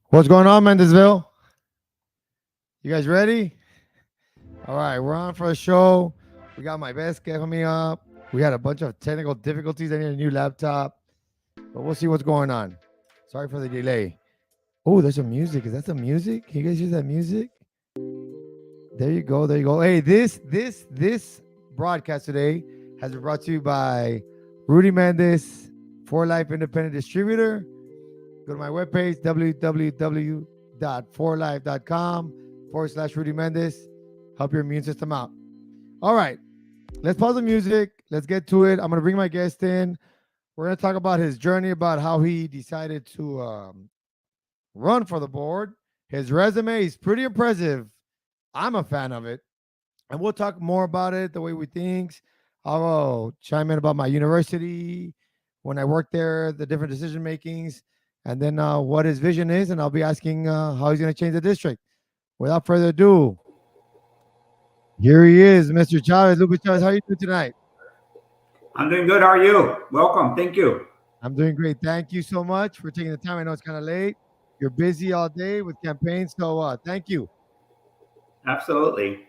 What's going on, Mendezville? You guys ready? All right, we're on for a show. We got my best guest coming up. We had a bunch of technical difficulties. I need a new laptop, but we'll see what's going on. Sorry for the delay. Oh, there's some music. Is that some music? Can you guys use that music? There you go. There you go. Hey, this broadcast today has been brought to you by Rudy Mendez, For Life Independent Distributor. Go to my webpage, www.forlife.com/Rudy Mendez. Help your immune system out. All right, let's pause the music. Let's get to it. I'm going to bring my guest in. We're going to talk about his journey, about how he decided to run for the board. His resume is pretty impressive. I'm a fan of it. And we'll talk more about it, the way we think. I'll chime in about my university, when I worked there, the different decision makings, and then what his vision is. And I'll be asking how he's going to change the district. Without further ado, here he is, Mr. Chavez. Lupe Chavez, how are you doing tonight? I'm doing good. How are you? Welcome. Thank you. I'm doing great. Thank you so much for taking the time. I know it's kind of late. You're busy all day with campaigns, so thank you. Absolutely.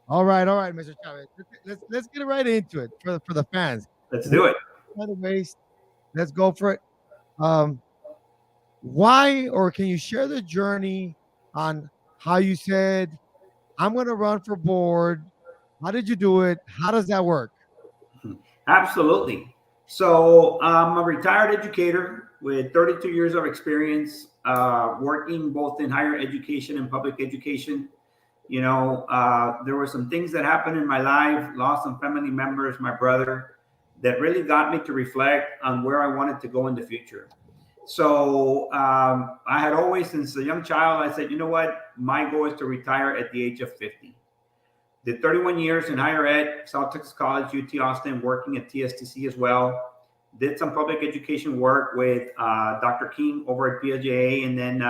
All right, Mr. Chavez. Let's get right into it for the fans. Let's do it. By the waste, let's go for it. Why, or can you share the journey on how you said, I'm going to run for board? How did you do it? How does that work? Absolutely. So I'm a retired educator with 32 years of experience working both in higher education and public education. There were some things that happened in my life, lost some family members, my brother, that really got me to reflect on where I wanted to go in the future. So I had always, since a young child, I said, you know what? My goal is to retire at the age of 50. Did 31 years in higher ed, South Texas College, UT Austin, working at TSTC as well. Did some public education work with Dr. King over at PSJA, and then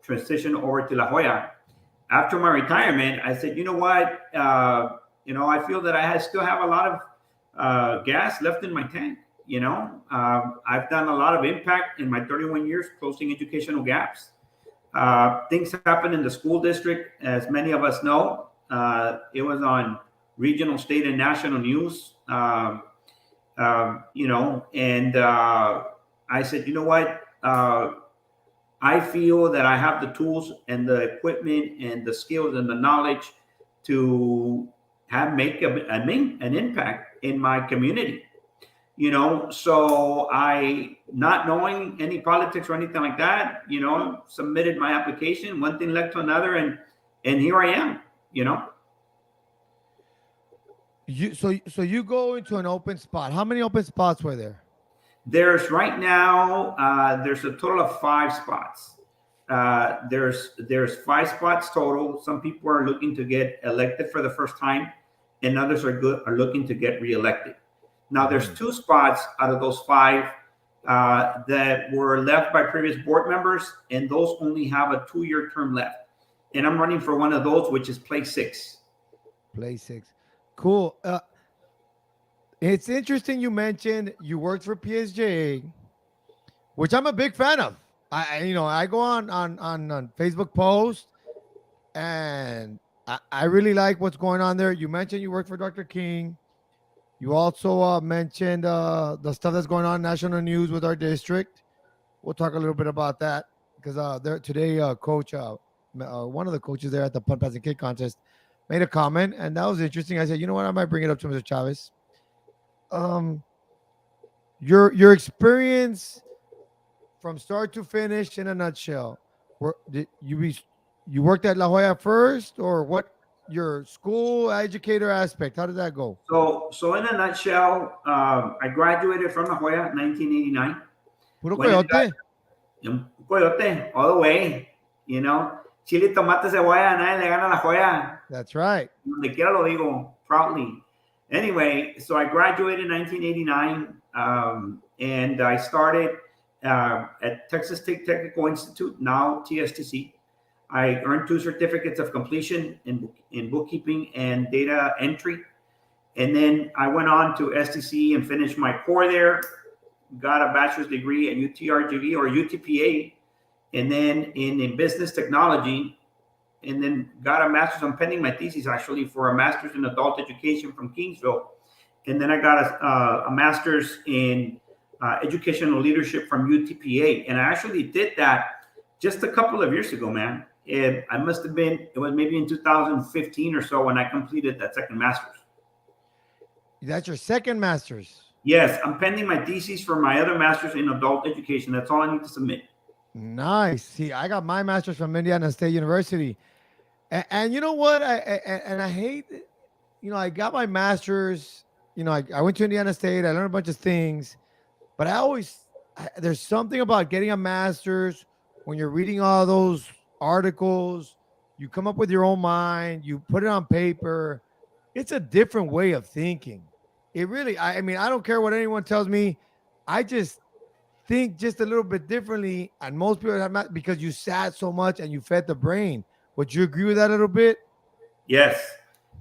transitioned over to La Jolla. After my retirement, I said, you know what? I feel that still have a lot of gas left in my tank. I've done a lot of impact in my 31 years closing educational gaps. Things happen in the school district, as many of us know. It was on regional, state, and national news. And I said, you know what? I feel that I have the tools and the equipment and the skills and the knowledge to make an impact in my community. So I, not knowing any politics or anything like that, submitted my application. One thing led to another, and here I am. So you go into an open spot. How many open spots were there? There's right now, there's a total of 5 spots. There's 5 spots total. Some people are looking to get elected for the first time, and others are looking to get reelected. Now, there's 2 spots out of those 5 that were left by previous board members, and those only have a 2-year term left. And I'm running for one of those, which is place 6. Place 6. Cool. It's interesting you mentioned you worked for PSJA, which I'm a big fan of. I go on Facebook posts, and I really like what's going on there. You mentioned you worked for Dr. King. You also mentioned the stuff that's going on in national news with our district. We'll talk a little bit about that because today, Coach, one of the coaches there at the Punt, Pass, and Kick contest made a comment, and that was interesting. I said, you know what, I might bring it up to Mr. Chavez. Your experience from start to finish in a nutshell. You worked at La Jolla first, or what? Your school educator aspect, how did that go? So in a nutshell, I graduated from La Jolla in 1989. Puro coyote. Coyote, all the way. Chile, tomate, cebolla, nadie le gana La Jolla. That's right. Donde quiera lo digo, proudly. Anyway, so I graduated in 1989, and I started at Texas State Technical Institute, now TSTC. I earned 2 certificates of completion in bookkeeping and data entry. And then I went on to STC and finished my core there, got a bachelor's degree at UTRGV or UTPA and then in business technology, and then got a master's. I'm pending my thesis actually for a master's in adult education from Kingsville, and then I got a master's in educational leadership from UTPA, and I actually did that just a couple of years ago, man. I must have been, it was maybe in 2015 or so when I completed that second master's. That's your second master's. Yes, I'm pending my thesis for my other master's in adult education. That's all I need to submit. Nice. See, I got my master's from Indiana State University, and you know what? I hate, I got my master's. I went to Indiana State. I learned a bunch of things, but there's something about getting a master's when you're reading all those articles. You come up with your own mind. You put it on paper. It's a different way of thinking. It really. I mean, I don't care what anyone tells me. I just think just a little bit differently, and most people have not, because you sat so much and you fed the brain. Would you agree with that a little bit? Yes,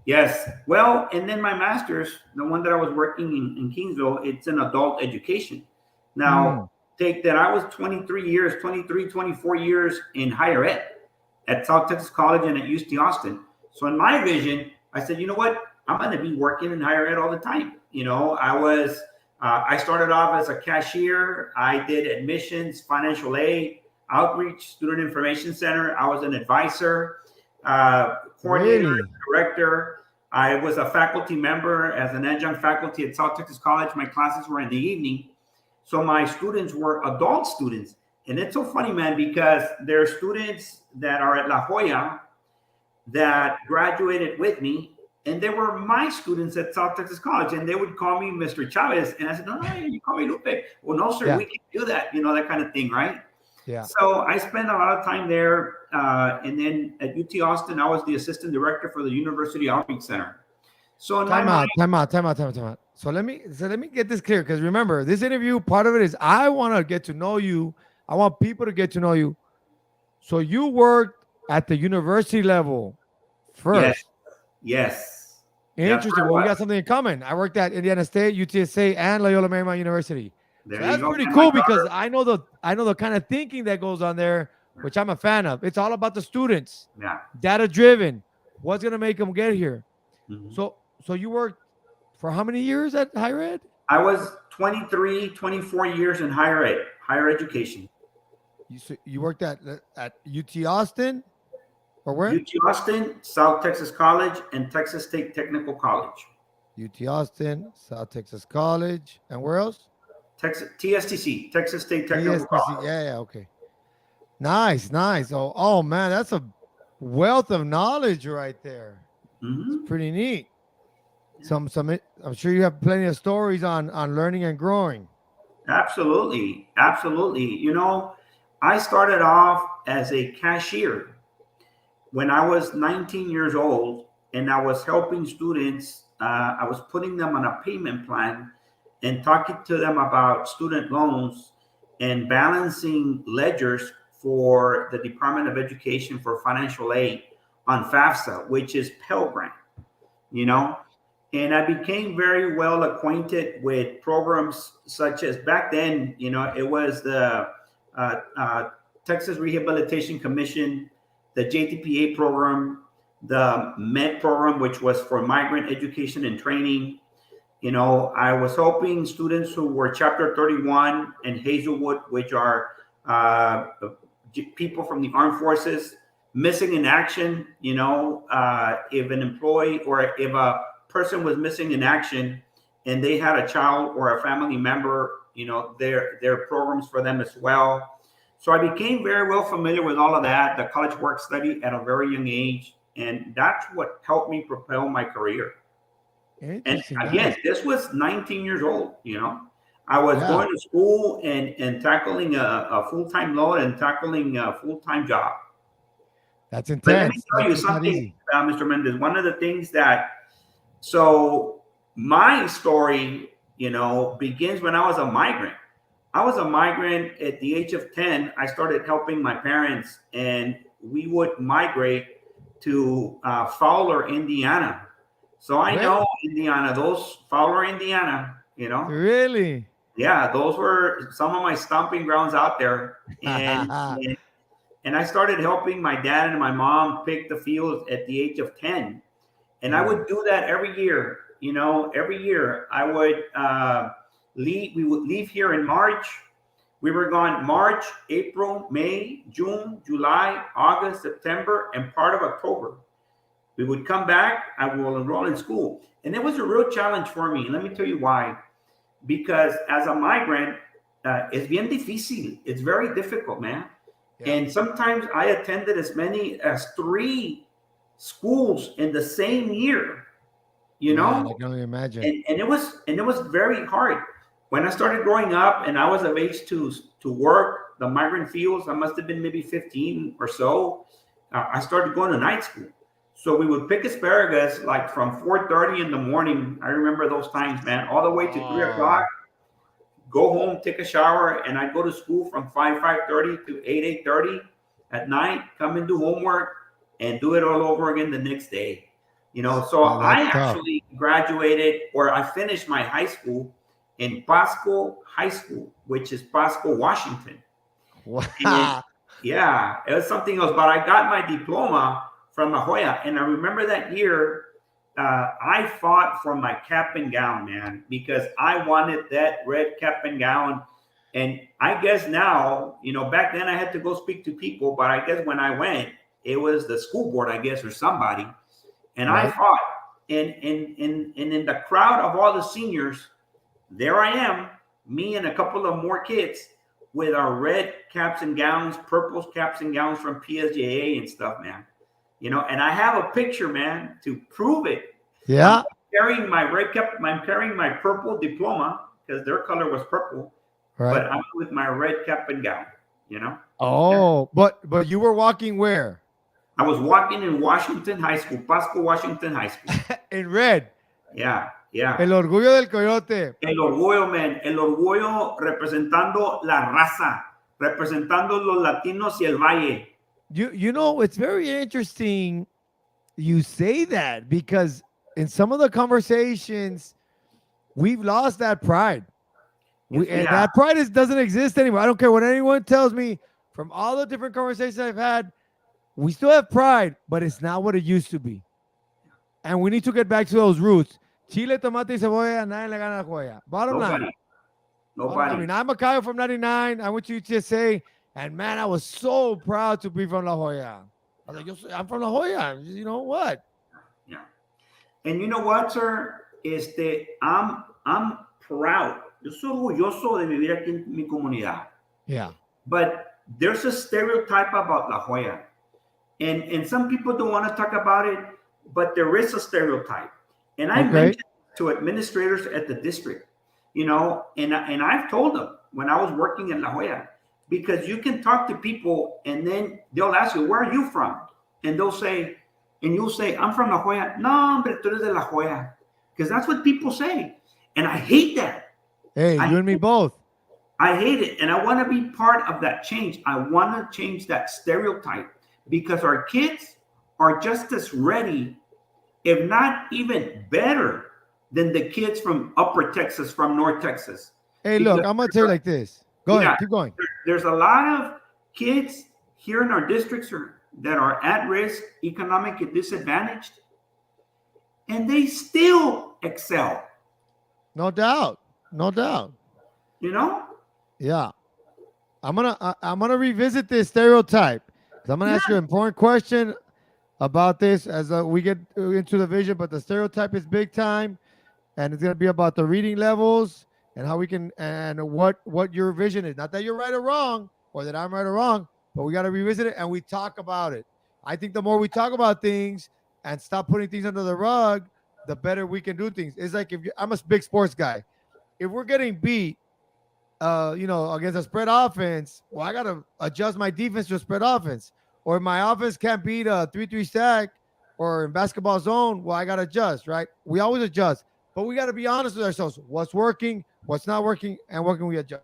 yes. Well, and then my master's, the one that I was working in Kingsville, it's in adult education. Now, take that I was 24 years in higher ed at South Texas College and at UT Austin. So in my vision, I said, you know what? I'm going to be working in higher ed all the time. I started off as a cashier. I did admissions, financial aid, outreach, student information center. I was an advisor, coordinator, director. I was a faculty member as an adjunct faculty at South Texas College. My classes were in the evening. So my students were adult students. And it's so funny, man, because there are students that are at La Jolla that graduated with me, and they were my students at South Texas College, and they would call me Mr. Chavez. And I said, no, you call me Lupe. Well, no, sir, we can't do that, that kind of thing, right? Yeah. So I spent a lot of time there. And then at UT Austin, I was the assistant director for the University Outreach Center. So time out. So let me get this clear, because remember, this interview, part of it is I want to get to know you. I want people to get to know you. So you worked at the university level first. Yes. Interesting. Well, we got something in common. I worked at Indiana State, UTSA, and Loyola Marymount University. So that's pretty cool, because I know the kind of thinking that goes on there, which I'm a fan of. It's all about the students. Yeah. Data driven. What's gonna make them get here? Mm-hmm. So you worked for how many years at higher ed? I was 24 years in higher education. You worked at UT Austin? Or where? UT Austin, South Texas College, and Texas State Technical College. UT Austin, South Texas College, and where else? TSTC, Texas State Technical College. Yeah, okay. Nice. Oh man, that's a wealth of knowledge right there. Mm-hmm. It's pretty neat. Some I'm sure you have plenty of stories on learning and growing. Absolutely. I started off as a cashier when I was 19 years old, and I was helping students. I was putting them on a payment plan and talking to them about student loans and balancing ledgers for the Department of Education for financial aid on FAFSA, which is Pell Grant, And I became very well acquainted with programs such as, back then, it was the Texas Rehabilitation Commission, the JTPA program, the MED program, which was for migrant education and training. I was helping students who were Chapter 31 and Hazelwood, which are people from the armed forces, missing in action. If an employee or if a person was missing in action and they had a child or a family member, there are programs for them as well. So I became very well familiar with all of that, the college work study at a very young age. And that's what helped me propel my career. And again, this was 19 years old, I was going to school and tackling a full-time load and tackling a full-time job. That's intense. But let me tell you something, Mr. Mendez. One of the things so my story, begins when I was a migrant. I was a migrant at the age of 10. I started helping my parents, and we would migrate to Fowler, Indiana. So I know Indiana, Fowler, Indiana, Really? Yeah, those were some of my stomping grounds out there. And and I started helping my dad and my mom pick the fields at the age of 10. And I would do that every year. Every year I would leave. We would leave here in March. We were gone March, April, May, June, July, August, September, and part of October. We would come back. I will enroll in school. And it was a real challenge for me. And let me tell you why. Because as a migrant, it's bien difícil. It's very difficult, man. Yeah. And sometimes I attended as many as 3 schools in the same year. I can only imagine. And it was very hard. When I started growing up and I was of age to work the migrant fields, I must have been maybe 15 or so. I started going to night school. So we would pick asparagus like from 4:30 in the morning. I remember those times, man, all the way to 3 o'clock. Go home, take a shower, and I'd go to school from 5:30 to 8:30 at night. Come and do homework and do it all over again the next day. So I actually graduated, or I finished my high school in Pasco High School, which is Pasco, Washington. Wow. It was something else. But I got my diploma from La Jolla. And I remember that year, I fought for my cap and gown, man, because I wanted that red cap and gown. And I guess now, back then I had to go speak to people, but I guess when I went, it was the school board, I guess, or somebody. And right. I fought. And in the crowd of all the seniors, there I am, me and a couple of more kids with our red caps and gowns, purple caps and gowns from PSJA and stuff, man. And I have a picture, man, to prove it. Yeah. I'm carrying my red cap. I'm carrying my purple diploma because their color was purple. Right. But I'm with my red cap and gown, Oh, yeah. But you were walking where? I was walking in Washington High School, Pasco, Washington High School. In red. Yeah. El orgullo del coyote. El orgullo, man. El orgullo representando la raza, representando los latinos y el valle. It's very interesting you say that, because in some of the conversations, we've lost that pride. And that pride doesn't exist anymore. I don't care what anyone tells me. From all the different conversations I've had, we still have pride, but it's not what it used to be. And we need to get back to those roots. Chile, tomate, y cebolla, nadie le gana la joya. Bottom line. Nobody. I mean, I'm a Cayo from 99. I want you to say, and man, I was so proud to be from La Jolla. I was like, I'm from La Jolla. You know what? Yeah. And you know what, sir? I'm proud. Yo soy orgulloso de vivir aquí en mi comunidad. Yeah. But there's a stereotype about La Jolla. And some people don't want to talk about it, but there is a stereotype. And I mentioned to administrators at the district, and I've told them when I was working in La Jolla, because you can talk to people and then they'll ask you, where are you from? And you'll say, I'm from La Jolla. No, hombre, tú eres de La Jolla. Because that's what people say. And I hate that. Hey, you and me both. I hate it. And I want to be part of that change. I want to change that stereotype, because our kids are just as ready, if not even better, than the kids from Upper Texas, from North Texas. Hey, look, I'm going to tell you like this. Go ahead, keep going. There's a lot of kids here in our districts that are at risk, economically disadvantaged, and they still excel. No doubt. Yeah. I'm gonna revisit this stereotype, because I'm gonna ask you an important question about this as we get into the vision. But the stereotype is big time, and it's gonna be about the reading levels and how we can, and what your vision is. Not that you're right or wrong, or that I'm right or wrong, but we got to revisit it and we talk about it. I think the more we talk about things and stop putting things under the rug, the better we can do things. It's like I'm a big sports guy. If we're getting beat, against a spread offense, well, I got to adjust my defense to a spread offense. Or if my offense can't beat a 3-3 stack or in basketball zone, well, I got to adjust, right? We always adjust, but we got to be honest with ourselves. What's working, what's not working, and what can we adjust?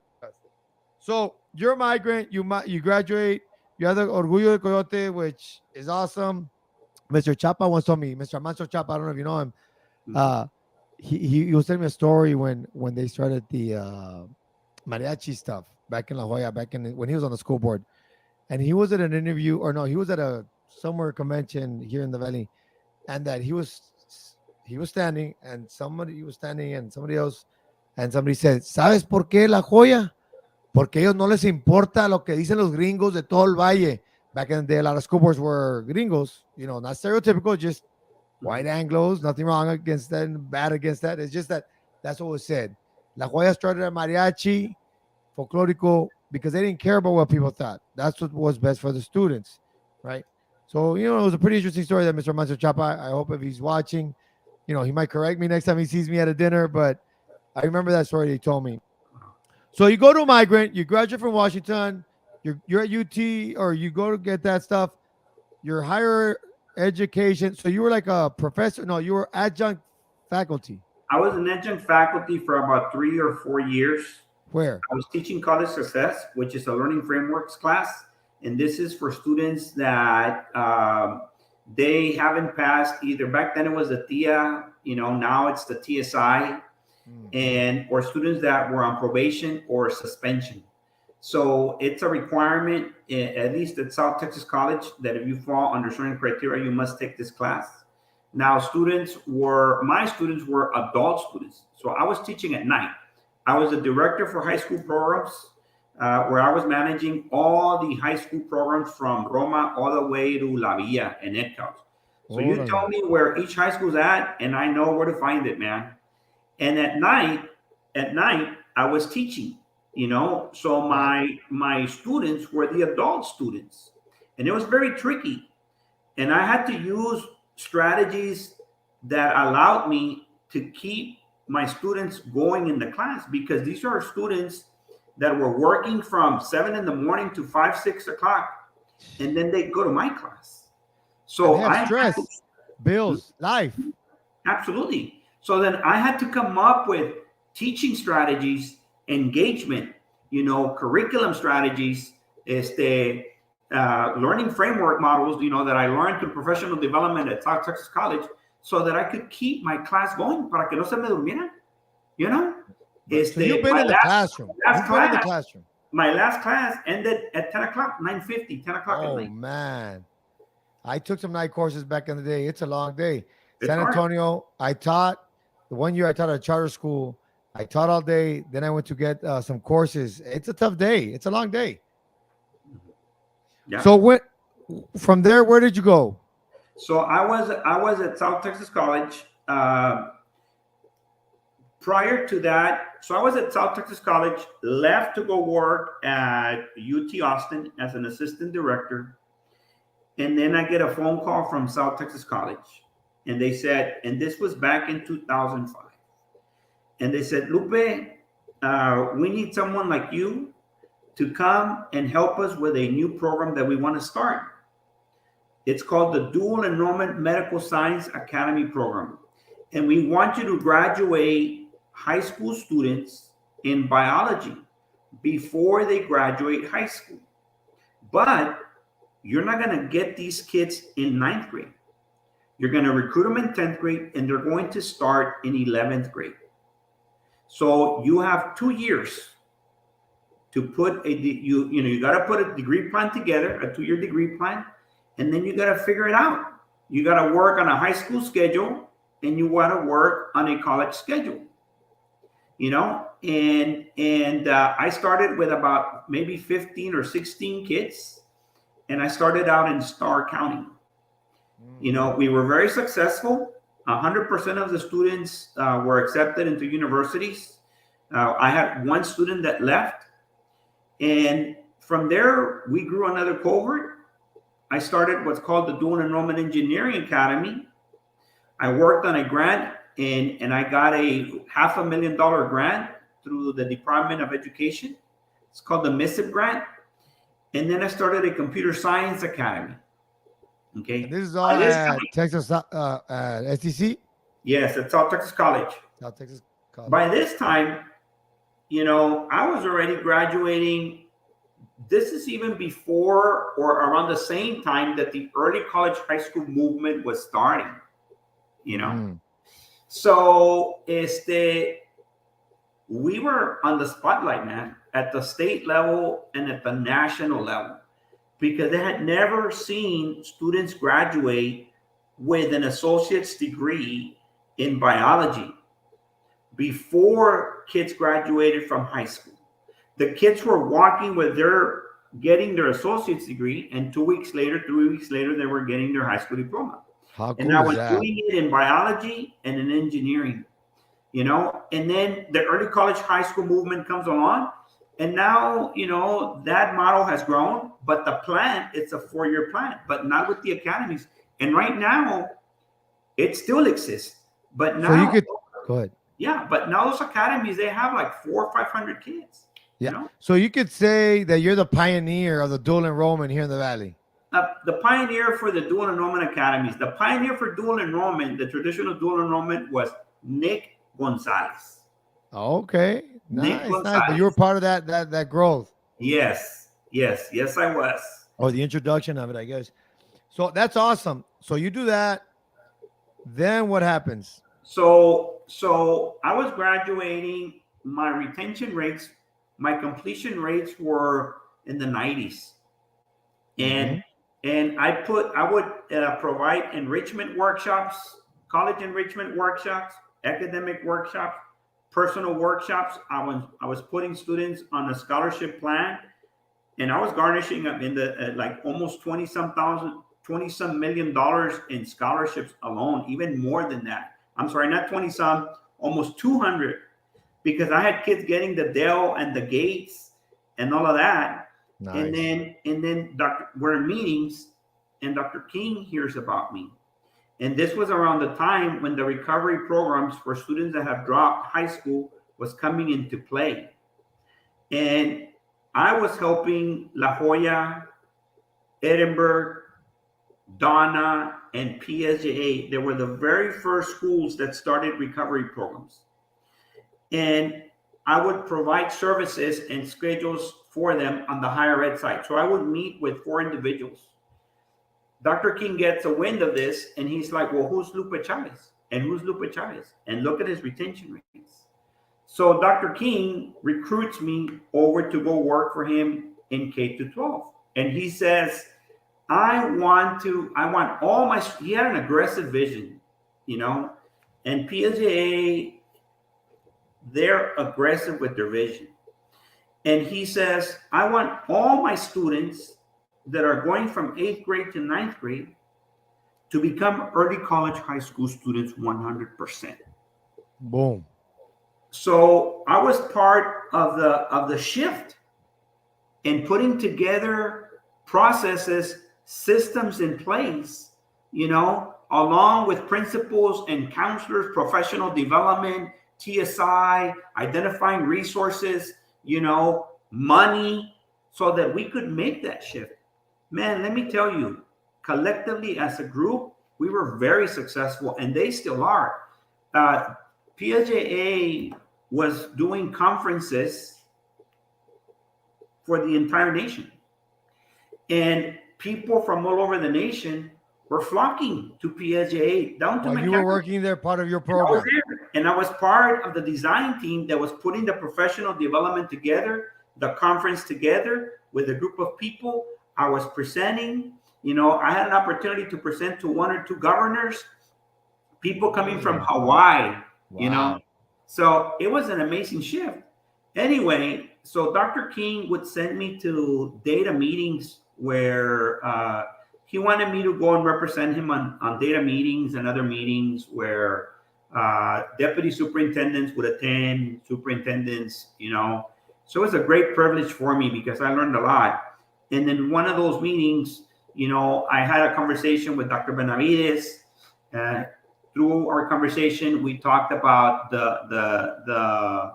So you're a migrant, you graduate, you have the Orgullo del Coyote, which is awesome. Mr. Chapa once told me, Mr. Amancio Chapa, I don't know if you know him. He was telling me a story when they started the mariachi stuff back in La Jolla, when he was on the school board. and he was at an interview, or no, he was at a somewhere convention here in the valley, and that he was standing, and somebody was standing, and somebody else, and somebody said, ¿Sabes por qué La Joya? Porque ellos no les importa lo que dicen los gringos de todo el valle. Back in the day, a lot of school boards were gringos, you know, not stereotypical, just white Anglos. Nothing wrong against that and bad against that. It's just that that's what was said. La Joya started at mariachi, folklorico, because they didn't care about what people thought. That's what was best for the students, right? So, you know, it was a pretty interesting story that Mr. Manso Chapa, I hope if he's watching, you know, he might correct me next time he sees me at a dinner, but I remember that story he told me. So you go to a migrant, you graduate from Washington, you're at UT, or you go to get that stuff, your higher education. So you were like a professor. No, you were adjunct faculty. I was an adjunct faculty for about 3 or 4 years. Where? I was teaching college success, which is a learning frameworks class. And this is for students that they haven't passed either. Back then it was the TIA, you know, now it's the TSI, and or students that were on probation or suspension. So it's a requirement, at least at South Texas College, that if you fall under certain criteria, you must take this class. Now, my students were adult students. So I was teaching at night. I was a director for high school programs, where I was managing all the high school programs from Roma all the way to La Villa and Edcouch. So you tell me where each high school's at, and I know where to find it, man. And at night, I was teaching, you know. So my students were the adult students, and it was very tricky. And I had to use strategies that allowed me to keep my students going in the class, because these are students that were working from 7 in the morning to 5, 6 o'clock, and then they go to my class. So I have stress, bills, life. Absolutely. So then I had to come up with teaching strategies, engagement, you know, curriculum strategies, learning framework models, you know, that I learned through professional development at South Texas College, so that I could keep my class going para que no se me durmiera, you know. So you've been in the classroom. You've been in the classroom. My last class ended at 10 o'clock, 9:50, 10 o'clock at night. Oh, man. I took some night courses back in the day. It's a long day. It's San hard. Antonio, I taught. The 1 year I taught at a charter school. I taught all day. Then I went to get some courses. It's a tough day. It's a long day. Yeah. So from there, where did you go? So I was at South Texas College. Prior to that, so I was at South Texas College, left to go work at UT Austin as an assistant director. And then I get a phone call from South Texas College. And they said, and this was back in 2005. And they said, Lupe, we need someone like you to come and help us with a new program that we want to start. It's called the Dual Enrollment Medical Science Academy Program. And we want you to graduate high school students in biology before they graduate high school. But you're not going to get these kids in 9th grade. You're going to recruit them in 10th grade, and they're going to start in 11th grade. So you have 2 years to put you got to put a degree plan together, a 2-year degree plan, and then you got to figure it out. You got to work on a high school schedule, and you want to work on a college schedule. You know, and I started with about maybe 15 or 16 kids, and I started out in Starr County. You know, we were very successful. 100% of the students were accepted into universities. I had one student that left. And from there, we grew another cohort. I started what's called the Dual Enrollment Engineering Academy. I worked on a grant, and I got a $500,000 grant through the Department of Education. It's called the MISIP grant. And then I started a computer science academy. Okay. This is all at Texas STC? Yes, at South Texas College. South Texas College. By this time, you know, I was already graduating. This is even before or around the same time that the early college high school movement was starting, you know. So we were on the spotlight, man, at the state level and at the national level. because they had never seen students graduate with an associate's degree in biology before kids graduated from high school. The kids were walking with their getting their associate's degree, and 2 weeks later, 3 weeks later, they were getting their high school diploma. How And cool I is was that? doing it in biology and in engineering, you know. And then the early college high school movement comes along, and now, you know, that model has grown, but the plan, it's a 4-year plan, but not with the academies. And right now, it still exists, but now, So you could go ahead. yeah, but now those academies, they have like 400 or 500 kids, Yeah. you know. So you could say that you're the pioneer of the dual enrollment here in the Valley. The pioneer for the dual enrollment academies, the pioneer for dual enrollment, the traditional dual enrollment, was Nick Gonzalez. Okay. Nick Nice, nice. But you were Gonzalez. part of that growth, Yes, I was. or the introduction of it, I guess. So that's awesome. So you do that. Then what happens? So I was graduating. My retention rates, my completion rates were in the 90s, and I would provide enrichment workshops, college enrichment workshops, academic workshops, personal workshops. I was putting students on a scholarship plan, and I was garnishing up in the like almost 20 some million dollars in scholarships alone, even more than that. I'm sorry, not 20 some, almost 200, because I had kids getting the Dell and the Gates and all of that. Nice. And then we're in meetings, and Dr. King hears about me. And this was around the time when the recovery programs for students that have dropped high school was coming into play. And I was helping La Jolla, Edinburgh, Donna, and PSJA. They were the very first schools that started recovery programs. And I would provide services and schedules for them on the higher ed side. So I would meet with 4 individuals. Dr. King gets a wind of this, and he's like, well, who's Lupe Chavez? And who's Lupe Chavez? And look at his retention rates. So Dr. King recruits me over to go work for him in K-12. And he says, I want all my, he had an aggressive vision, you know, and PSJA, they're aggressive with their vision. And he says, I want all my students that are going from 8th grade to 9th grade to become early college high school students 100%. Boom. So I was part of the shift in putting together processes, systems in place, you know, along with principals and counselors, professional development, TSI, identifying resources, you know, money, so that we could make that shift. Man, let me tell you, collectively as a group, we were very successful, and they still are. PSJA was doing conferences for the entire nation. And people from all over the nation were flocking to PSJA down to While you were working there, part of your program. And I was part of the design team that was putting the professional development together, the conference together with a group of people. I was presenting, you know, I had an opportunity to present to 1 or 2 governors, people coming from Hawaii, you know. So it was an amazing shift. Anyway, so Dr. King would send me to data meetings where he wanted me to go and represent him on data meetings and other meetings where deputy superintendents would attend, superintendents, you know. So it was a great privilege for me because I learned a lot. And then one of those meetings, you know, I had a conversation with Dr. Benavides. Through our conversation, we talked about the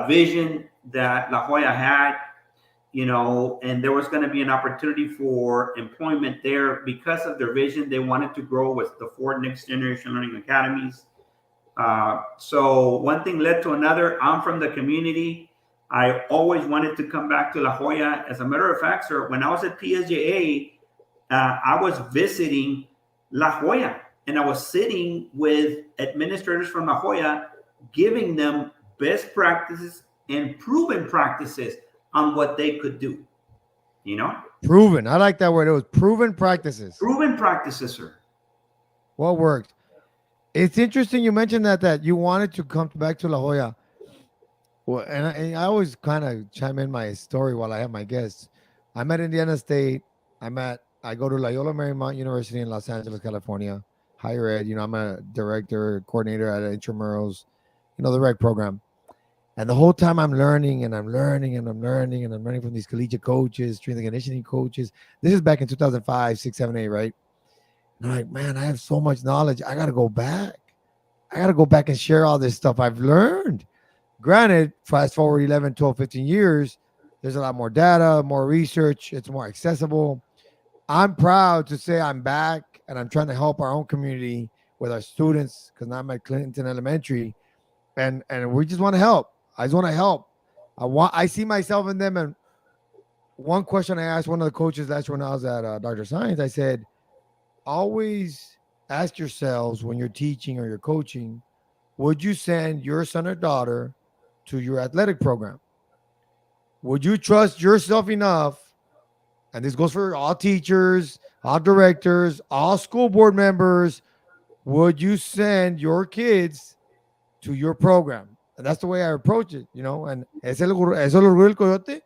vision that La Jolla had, you know, and there was going to be an opportunity for employment there because of their vision. They wanted to grow with the 4 next generation learning academies. So one thing led to another. I'm from the community. I always wanted to come back to La Jolla. As a matter of fact, sir, when I was at PSJA, I was visiting La Jolla, and I was sitting with administrators from La Jolla, giving them best practices and proven practices on what they could do, you know? Proven. I like that word. It was proven practices. Proven practices, sir. What worked? It's interesting you mentioned that you wanted to come back to La Jolla. Well, and I always kind of chime in my story while I have my guests. I'm at Indiana State. I go to Loyola Marymount University in Los Angeles, California, higher ed. I'm a director, coordinator at Intramurals, the right program. And the whole time I'm learning and I'm learning and I'm learning and I'm learning from these collegiate coaches, strength and conditioning coaches. This is back in 2005, 6, 7, 8, right? And I'm like, man, I have so much knowledge. I got to go back. I got to go back and share all this stuff I've learned. Granted, fast forward 11, 12, 15 years, there's a lot more data, more research. It's more accessible. I'm proud to say I'm back and I'm trying to help our own community with our students because now I'm at Clinton Elementary and we just want to help. I just want to help. I see myself in them. And one question I asked one of the coaches last year when I was at Dr. Science, I said, always ask yourselves when you're teaching or you're coaching, would you send your son or daughter to your athletic program? Would you trust yourself enough? And this goes for all teachers, all directors, all school board members. Would you send your kids to your program? And that's the way I approach it, and eso lo orgullo el coyote.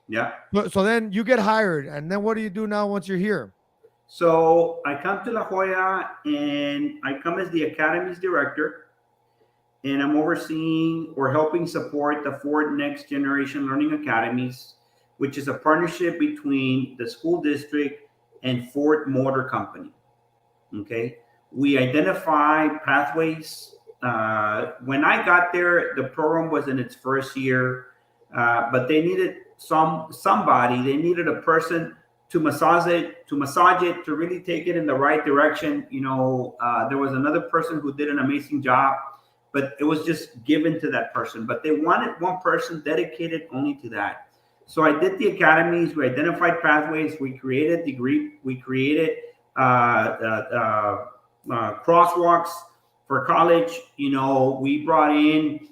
Yeah. So then you get hired. And then what do you do now once you're here? So I come to La Jolla and I come as the Academy's director. And I'm overseeing or helping support the Ford Next Generation Learning Academies, which is a partnership between the school district and Ford Motor Company. Okay. We identify pathways. When I got there, the program was in its first year, but they needed somebody. They needed a person to massage it, to really take it in the right direction. There was another person who did an amazing job, but it was just given to that person. But they wanted one person dedicated only to that. So I did the academies. We identified pathways. We created We created crosswalks for college. We brought in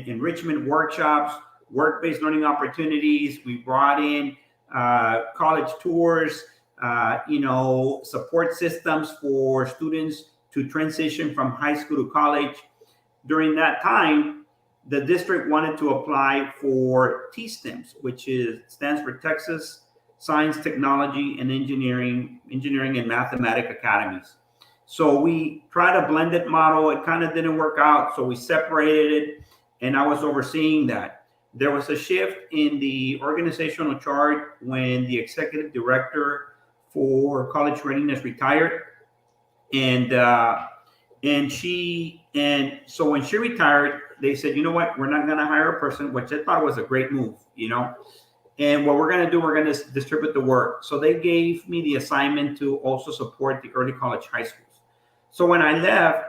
enrichment workshops, work-based learning opportunities. We brought in college tours, support systems for students to transition from high school to college. During that time, the district wanted to apply for T-STEMs, which stands for Texas Science, Technology, and Engineering and Mathematics Academies. So we tried a blended model. It kind of didn't work out. So we separated it, and I was overseeing that. There was a shift in the organizational chart when the executive director for college readiness retired. And so when she retired, they said, you know what, we're not going to hire a person, which I thought was a great move, And what we're going to do, we're going to distribute the work. So they gave me the assignment to also support the early college high schools. So when I left,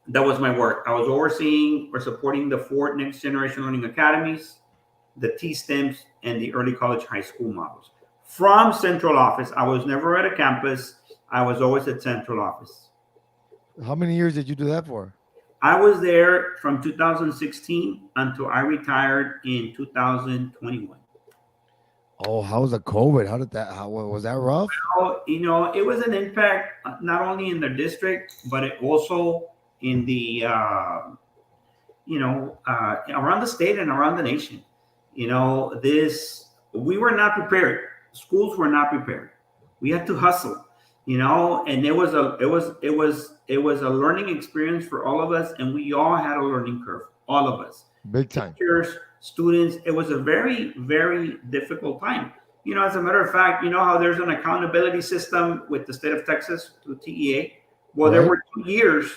that was my work. I was overseeing or supporting the Ford Next Generation Learning Academies, the T-STEMs, and the early college high school models. From central office, I was never at a campus. I was always at central office. How many years did you do that for? I was there from 2016 until I retired in 2021. Oh, how was the COVID? How was that rough? Well, it was an impact not only in the district, but it also in the, around the state and around the nation. We were not prepared. Schools were not prepared. We had to hustle. And it was a learning experience for all of us, and we all had a learning curve, all of us. Big time. Teachers, students, it was a very, very difficult time. As a matter of fact, how there's an accountability system with the state of Texas through TEA. Well, There were 2 years,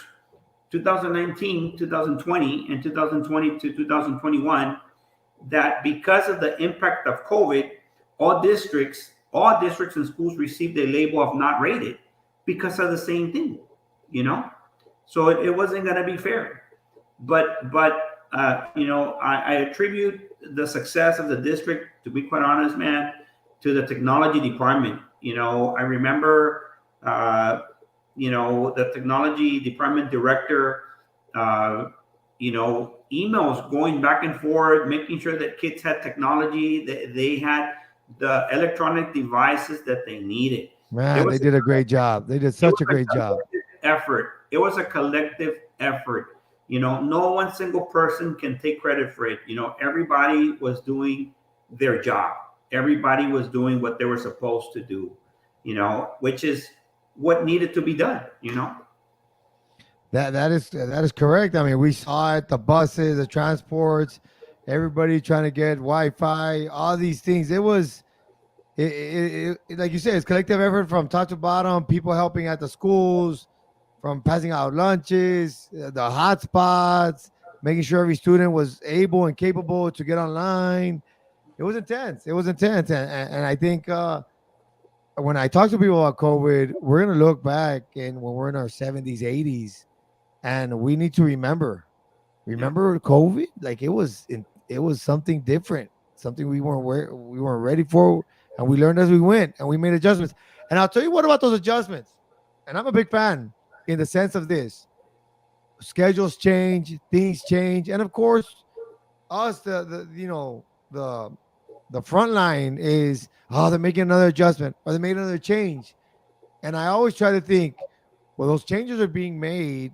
2019, 2020, and 2020 to 2021, that because of the impact of COVID, all districts and schools received a label of not rated because of the same thing, So it wasn't going to be fair. But I attribute the success of the district, to be quite honest, man, to the technology department. I remember, the technology department director, emails going back and forth, making sure that kids had technology, that they had the electronic devices that they needed. It Man, they was did a great job. They did it such was a a great job. collective effort. It was a collective effort. No one single person can take credit for it. Everybody was doing their job. Everybody was doing what they were supposed to do, which is what needed to be done. That is correct. I mean, we saw it, the buses, the transports, everybody trying to get Wi-Fi, all these things. Like you said, it's collective effort from top to bottom. People helping at the schools, from passing out lunches, the hotspots, making sure every student was able and capable to get online. It was intense. It was intense, and I think when I talk to people about COVID, we're gonna look back and when we're in our 70s, 80s, and we need to Yeah. remember COVID. Like it was something different, something we weren't ready for, and we learned as we went, and we made adjustments. And I'll tell you what about those adjustments. And I'm a big fan in the sense of this: schedules change, things change, and of course, us the the front line is, oh, they're making another adjustment or they made another change. And I always try to think, well, those changes are being made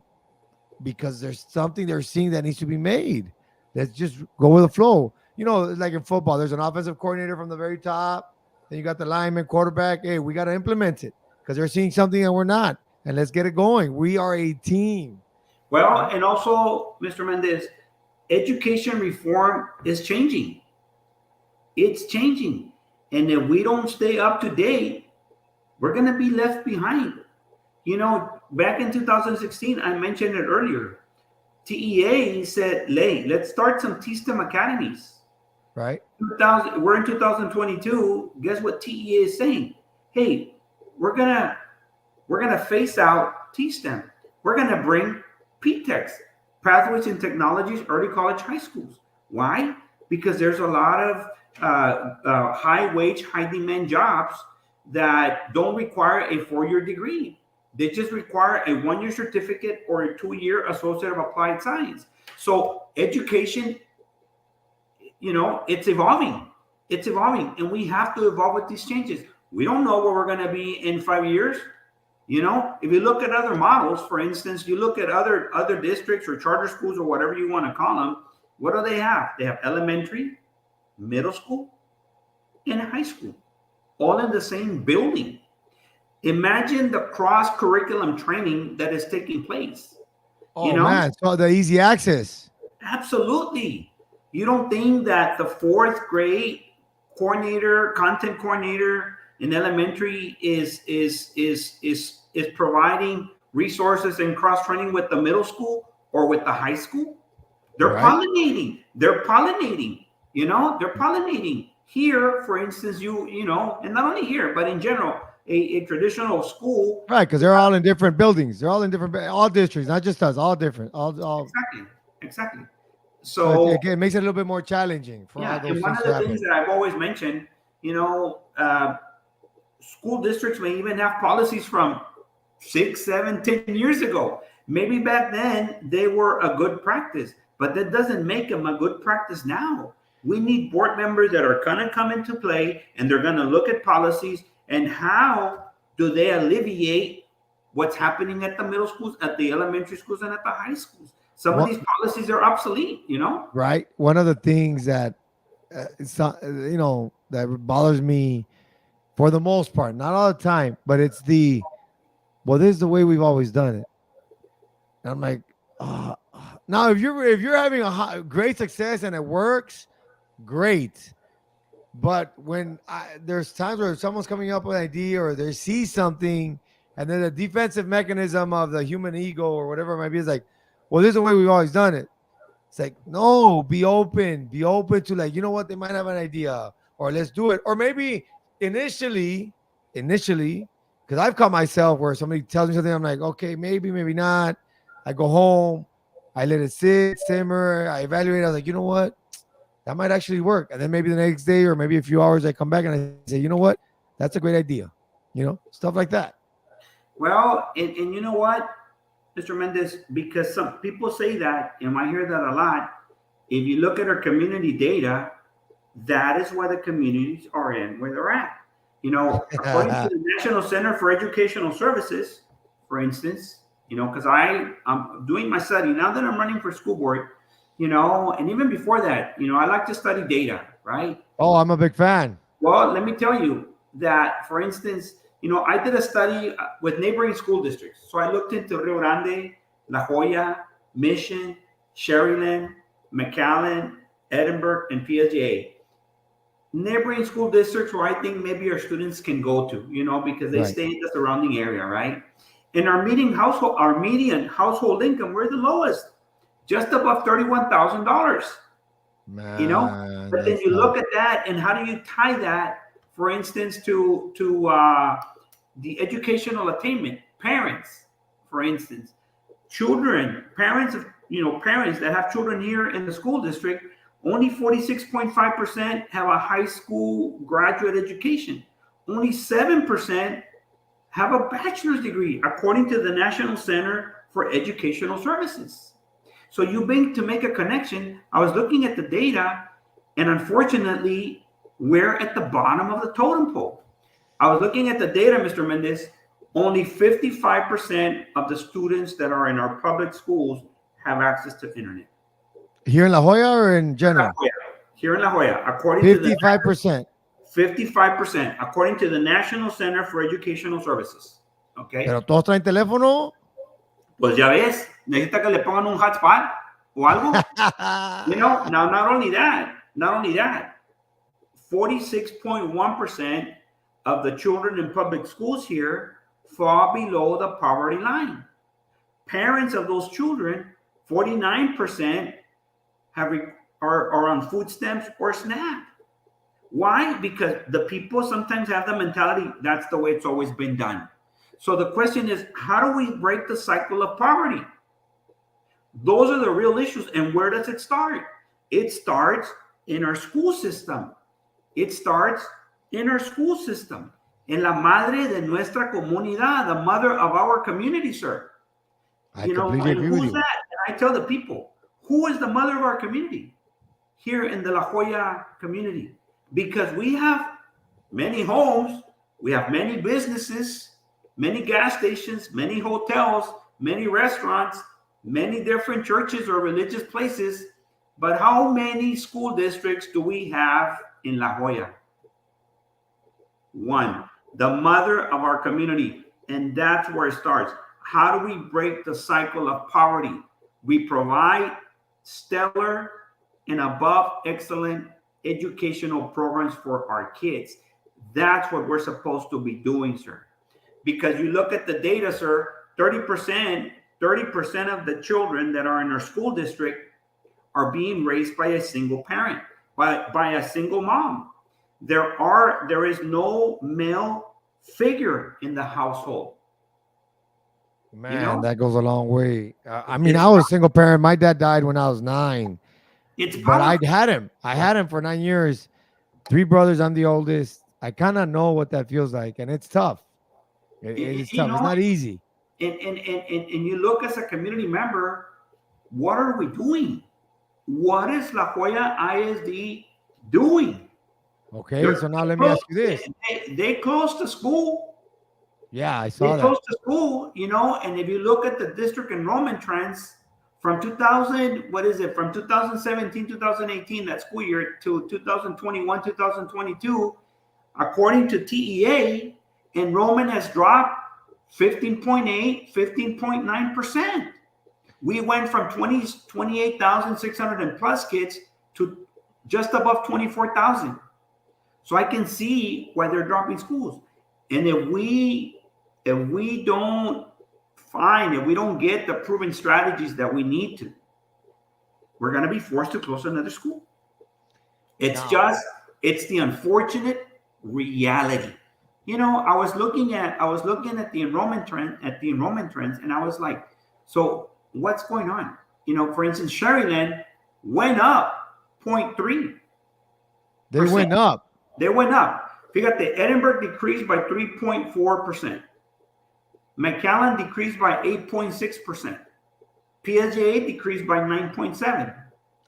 because there's something they're seeing that needs to be made. Let's just go with the flow. Like in football, there's an offensive coordinator from the very top. Then you got the lineman, quarterback. Hey, we got to implement it because they're seeing something that we're not. And let's get it going. We are a team. Well, and also, Mr. Mendez, education reform is changing. It's changing. And if we don't stay up to date, we're going to be left behind. Back in 2016, I mentioned it earlier. TEA said, let's start some T-STEM academies. Right. We're in 2022. Guess what TEA is saying? Hey, we're gonna phase out T-STEM. We're gonna bring PTEX, Pathways and Technologies, early college, high schools. Why? Because there's a lot of high wage, high demand jobs that don't require a 4-year degree. They just require a 1-year certificate or a 2-year associate of applied science. So education, it's evolving. It's evolving, and we have to evolve with these changes. We don't know where we're going to be in 5 years. If you look at other models, for instance, you look at other districts or charter schools or whatever you want to call them. What do they have? They have elementary, middle school, and high school, all in the same building. Imagine the cross curriculum training that is taking place. Oh man, so the easy access. Absolutely. You don't think that the 4th grade content coordinator in elementary is providing resources and cross training with the middle school or with the high school? They're Right. pollinating. They're pollinating. They're pollinating. Here, for instance, and not only here, but in general, a traditional school. Right, because they're all in different buildings. They're all in different, all districts, not just us, all different. All. Exactly. So So it makes it a little bit more challenging for all yeah, those and one things of to the things happen. that I've always mentioned, school districts may even have policies from 6, 7, 10 years ago. Maybe back then they were a good practice, but that doesn't make them a good practice now. We need board members that are going to come into play, and they're going to look at policies and how do they alleviate what's happening at the middle schools, at the elementary schools, and at the high schools. Some of What, these policies are obsolete. right? One of the things that that bothers me for the most part, not all the time, but it's well, this is the way we've always done it. And I'm like, now if you're having great success and it works, great. But when there's times where someone's coming up with an idea or they see something, and then the defensive mechanism of the human ego or whatever it might be is like, well, this is the way we've always done it. It's like, no, be open to, like, you know what, they might have an idea, or let's do it. Or maybe initially, because I've caught myself where somebody tells me something, I'm like, okay, maybe not. I go home, I let it sit, simmer, I evaluate. I was like, you know what, that might actually work. And then maybe the next day or maybe a few hours, I come back and I say, you know what, that's a great idea. Stuff like that. Well, and you know what, Mr. Mendez, because some people say that, and I hear that a lot. If you look at our community data, That is why the communities are in where they're at. According to the National Center for Educational Services, for instance, because I'm doing my study now that I'm running for school board, and even before that, I like to study data, right? Oh, I'm a big fan. Well, let me tell you that, for instance, I did a study with neighboring school districts. So I looked into Rio Grande, La Jolla, Mission, Sharyland, McAllen, Edinburgh, and PSJA. Neighboring school districts where I think maybe our students can go to, because they stay in the surrounding area, right? And our median household income, we're the lowest, just above $31,000. But then you look at that, and how do you tie that, for instance, to the educational attainment? Parents, for instance, parents that have children here in the school district, only 46.5% have a high school graduate education. Only 7% have a bachelor's degree, according to the National Center for Educational Services. So you to make a connection. I was looking at the data, and unfortunately, we're at the bottom of the totem pole. I was looking at the data, Mr. Mendez. Only 55% of the students that are in our public schools have access to internet. Here in La Jolla or in general? Here in La Jolla, according 55%. 55%, according to the National Center for Educational Services. Okay. Pero todos traen teléfono. Pues ya ves, necesita que le pongan un hotspot o algo. Now not only that, 46.1% of the children in public schools here fall below the poverty line. Parents of those children, 49% are on food stamps or SNAP. Why? Because the people sometimes have the mentality that's the way it's always been done. So the question is, how do we break the cycle of poverty? Those are the real issues. And where does it start? It starts in our school system. En la madre de nuestra comunidad, the mother of our community, sir. I completely agree with you. That? And I tell the people, who is the mother of our community here in the La Jolla community? Because we have many homes, we have many businesses, many gas stations, many hotels, many restaurants, many different churches or religious places. But how many school districts do we have in La Jolla? One, the mother of our community. And that's where it starts. How do we break the cycle of poverty? We provide stellar and above excellent educational programs for our kids. That's what we're supposed to be doing, sir. Because you look at the data, sir, 30% of the children that are in our school district are being raised by a single parent, by a single mom. There is no male figure in the household. Man, that goes a long way. I was a single parent. My dad died when I was 9. But I had him for 9 years. 3 brothers. I'm the oldest. I kind of know what that feels like, and it's tough. It's tough. It's not easy. And you look as a community member, what are we doing? What is La Jolla ISD doing? Okay, so now let me ask you this. They closed the school. Yeah, I saw that. They closed the school, and if you look at the district enrollment trends from 2017, 2018, that school year, to 2021, 2022, according to TEA, enrollment has dropped 15.8, 15.9%. We went from 28,600 and plus kids to just above 24,000. So I can see why they're dropping schools. And if we don't get the proven strategies that we need to, we're going to be forced to close another school. It's the unfortunate reality. I was looking at the enrollment trends, and I was like, so what's going on? For instance, Sharyland went up 0.3. They went up. Fíjate, Edinburgh decreased by 3.4%. McAllen decreased by 8.6%. PSJA decreased by 9.7%.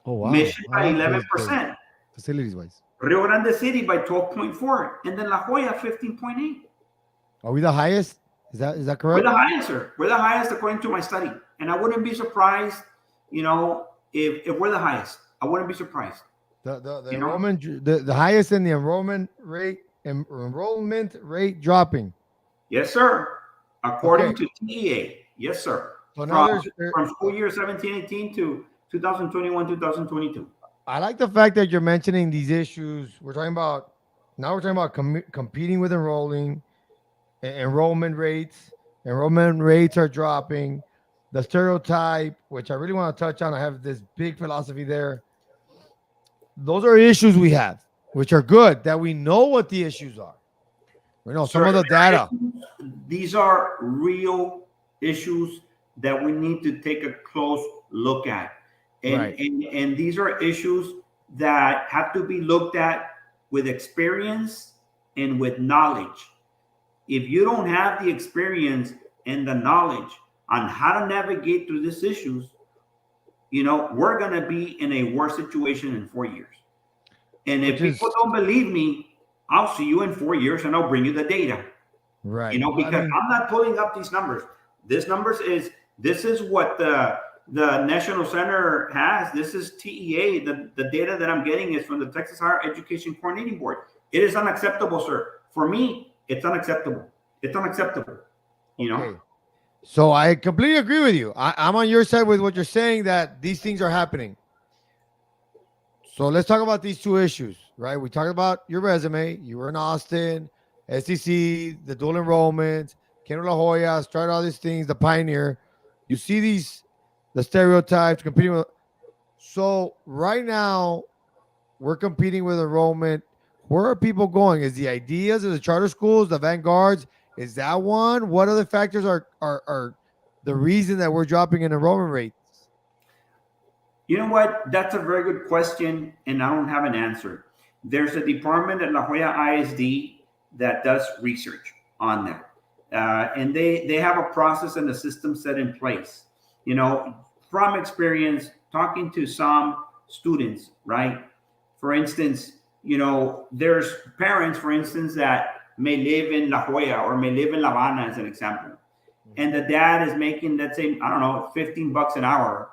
Oh, wow. Mission by 11%. Facilities-wise. Rio Grande City by 12.4, and then La Jolla 15.8. Are we the highest? Is that We're the correct? highest, sir. We're the highest according to my study. And I wouldn't be surprised, if we're the highest. I wouldn't be surprised, The you know? enrollment, the highest in the enrollment rate dropping. Yes, sir. According Okay, to TEA. Yes, sir. so now From there's from school year 17-18 to 2021, 2022. I like the fact that you're mentioning these issues. We're talking about competing with enrollment rates. Enrollment rates are dropping. The stereotype, which I really want to touch on, I have this big philosophy there. Those are issues we have, which are good that we know what the issues are. We know some Sir, of the data. these are real issues that we need to take a close look at. And, Right. and these are issues that have to be looked at with experience and with knowledge. If you don't have the experience and the knowledge on how to navigate through these issues, we're going to be in a worse situation in 4 years. And Which if people is don't believe me, I'll see you in 4 years and I'll bring you the data. right. Well, I Because mean, I'm not pulling up these numbers. This is what the National Center has. This is TEA. The data that I'm getting is from the Texas Higher Education Coordinating Board. It is unacceptable, sir. For me, it's unacceptable. It's unacceptable. okay. So I completely agree with you. I'm on your side with what you're saying that these things are happening. So let's talk about these two issues, right? We talked about your resume. You were in Austin, SEC, the dual enrollment, Keno La Jolla, started all these things, the pioneer. You see the stereotypes competing with. So right now, we're competing with enrollment. Where are people going? Is the ideas of the charter schools, the vanguards? Is that one? What other factors are the reason that we're dropping in enrollment rates? You know what? That's a very good question, and I don't have an answer. There's a department at La Jolla ISD that does research on that, and they have a process and a system set in place. From experience, talking to some students, right? For instance, there's parents, for instance, that may live in La Jolla or may live in La Habana, as an example, and the dad is making, let's say, I don't know, $15 an hour,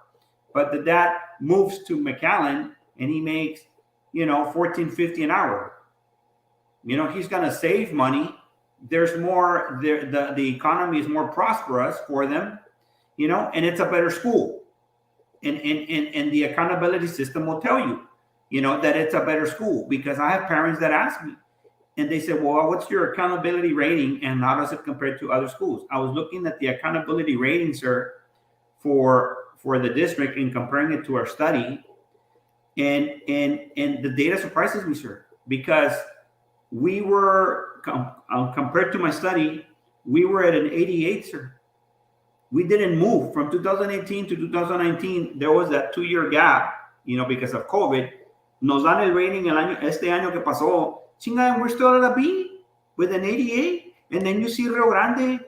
but the dad moves to McAllen and he makes, 14.50 an hour. He's going to save money. There's more, the economy is more prosperous for them, and it's a better school. And the accountability system will tell you, that it's a better school, because I have parents that ask me and they say, well, what's your accountability rating and how does it compare to other schools? I was looking at the accountability rating, sir, for the district and comparing it to our study, and the data surprises me, sir, because we were compared to my study, we were at an 88, sir. We didn't move from 2018 to 2019. There was that 2-year gap, because of COVID. Nos dan el rating este año que pasó. Chinga, and we're still at a B with an 88. And then you see Rio Grande,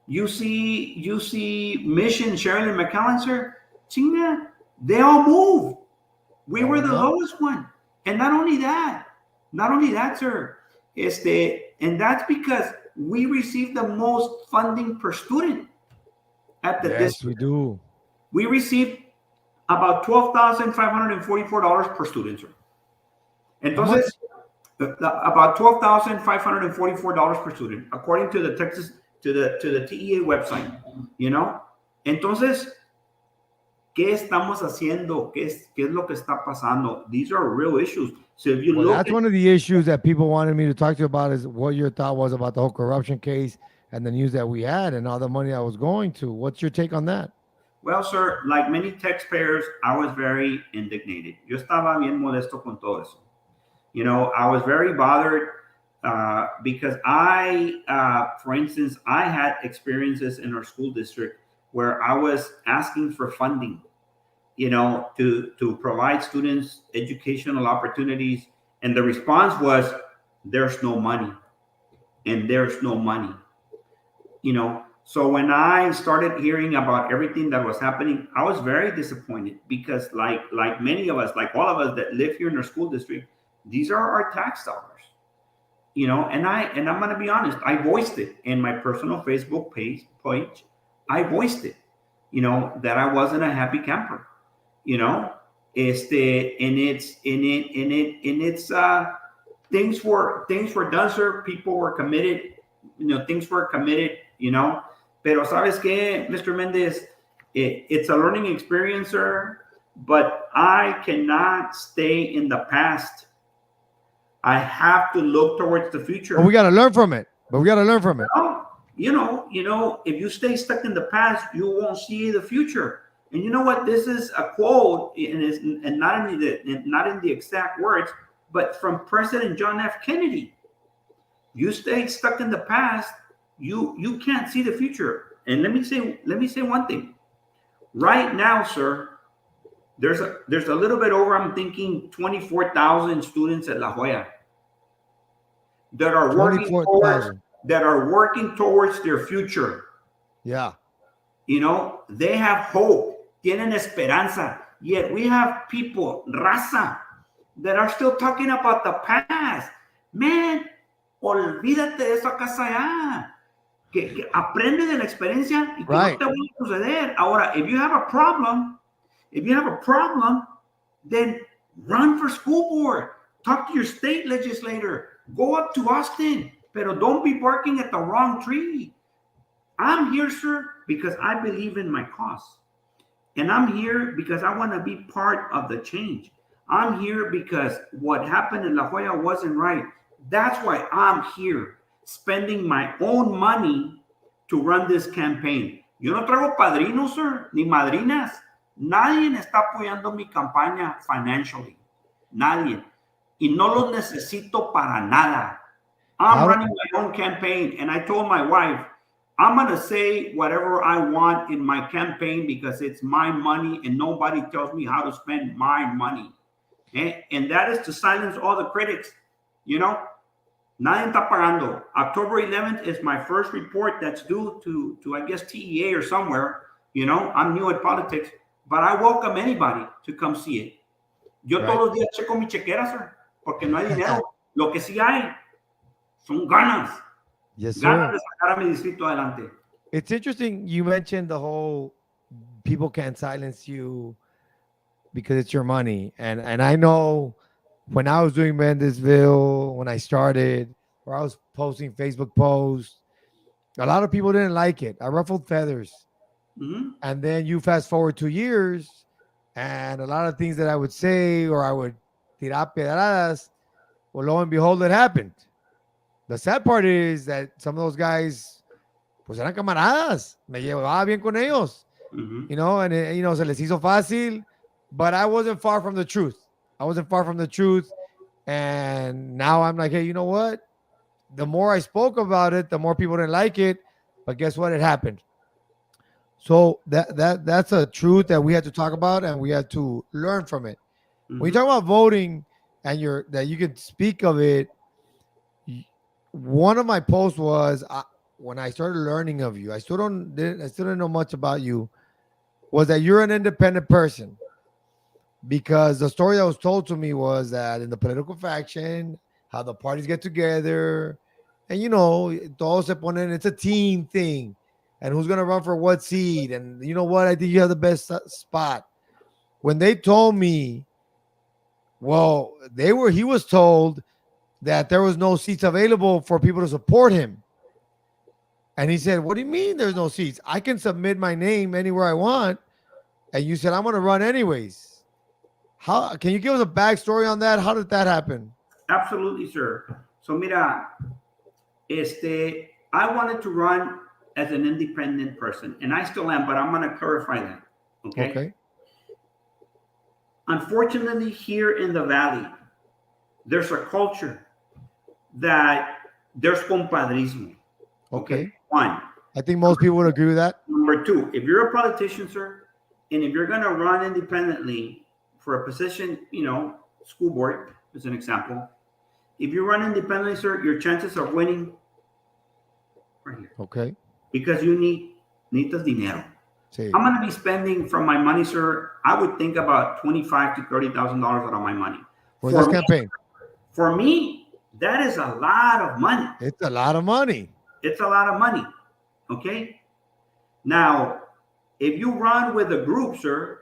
you see Mission, Sheridan, McAllen, sir. Chinga, they all move. We were the lowest one. And not only that, sir. And that's because we received the most funding per student at the Yes, we district. do. We received about $12,544 per student, sir. How much? Entonces, about $12,544 per student, according to the TEA website. Entonces, ¿qué estamos haciendo? ¿Qué es lo que está pasando? These are real issues. So if you Well, look that's one of the issues that people wanted me to talk to you about, is what your thought was about the whole corruption case and the news that we had and all the money that was going to. What's your take on that? Well, sir, like many taxpayers, I was very indignated. Yo estaba bien molesto con todo eso. I was very bothered because for instance, I had experiences in our school district where I was asking for funding, to provide students educational opportunities. And the response was, there's no money. And there's no money. So when I started hearing about everything that was happening, I was very disappointed, because like many of us, like all of us that live here in our school district, These are our tax dollars, and I'm going to be honest. I voiced it in my personal Facebook page. I voiced it, that I wasn't a happy camper, you know, and it's things were done, sir. People were committed, things were committed, Pero sabes qué, Mr. Mendez, it's a learning experience, sir. But I cannot stay in the past. I have to look towards the future. But we got to learn from it. If you stay stuck in the past, you won't see the future. And you know what? This is a quote, and not in the exact words, but from President John F. Kennedy. You stay stuck in the past, you can't see the future. And let me say one thing. Right now, sir, there's a little bit over, I'm thinking 24,000 students at La Jolla that are working towards their future. Yeah. They have hope, tienen esperanza. Yet we have people, raza, that are still talking about the past. Man, olvídate de eso acá allá. Que aprende de la experiencia y que no te vuelva a suceder. Ahora, if you have a problem, then run for school board. Talk to your state legislator. Go up to Austin. Pero don't be barking at the wrong tree. I'm here, sir, because I believe in my cause. And I'm here because I want to be part of the change. I'm here because what happened in La Jolla wasn't right. That's why I'm here, spending my own money to run this campaign. Yo no traigo padrinos, sir, ni madrinas. Nadie está apoyando mi campaña financially. Nadie. Y no los necesito para nada. I'm running my own campaign. And I told my wife, I'm going to say whatever I want in my campaign because it's my money and nobody tells me how to spend my money. And that is to silence all the critics. Nadie está pagando. October 11th is my first report that's due to I guess, TEA or somewhere. I'm new at politics. But I welcome anybody to come see it. Yo todos los días checo mi chequera, sir, porque no hay dinero. Lo que sí hay son ganas. Yes, sir. Ganas de sacar a mi distrito adelante. It's interesting you mentioned the whole people can't silence you because it's your money. And I know when I was doing Mendezville, when I started, where I was posting Facebook posts, a lot of people didn't like it. I ruffled feathers. Mm-hmm. And then you fast forward 2 years, and a lot of things that I would say or I would tirar pedradas, well, lo and behold, it happened. The sad part is that some of those guys, pues eran camaradas. Me llevaba bien con ellos. Mm-hmm. And se les hizo fácil, but I wasn't far from the truth. And now I'm like, hey, you know what? The more I spoke about it, the more people didn't like it. But guess what? It happened. So that's a truth that we had to talk about and we had to learn from it. Mm-hmm. When you talk about voting and that you can speak of it, one of my posts was when I started learning of you, I still didn't know much about you, was that you're an independent person. Because the story that was told to me was that in the political faction, how the parties get together, and todos se ponen, it's a team thing. And who's going to run for what seat? And you know what? I think you have the best spot. When they told me, well, he was told that there was no seats available for people to support him. And he said, what do you mean there's no seats? I can submit my name anywhere I want. And you said, I'm going to run anyways. How can you give us a backstory on that? How did that happen? Absolutely, sir. So, mira, I wanted to run as an independent person, and I still am, but I'm going to clarify that. Okay. Unfortunately, here in the Valley, there's a culture that there's compadrismo. Okay. One. I think most people would agree with that. Number two, if you're a politician, sir, and if you're going to run independently for a position, school board, as an example, if you run independently, sir, your chances of winning right here. Okay. Because you necesitas dinero. Sí. I'm going to be spending from my money, sir. I would think about $25,000 to $30,000 out of my money for this campaign. For me, that is a lot of money. It's a lot of money. It's a lot of money. Okay. Now, if you run with a group, sir,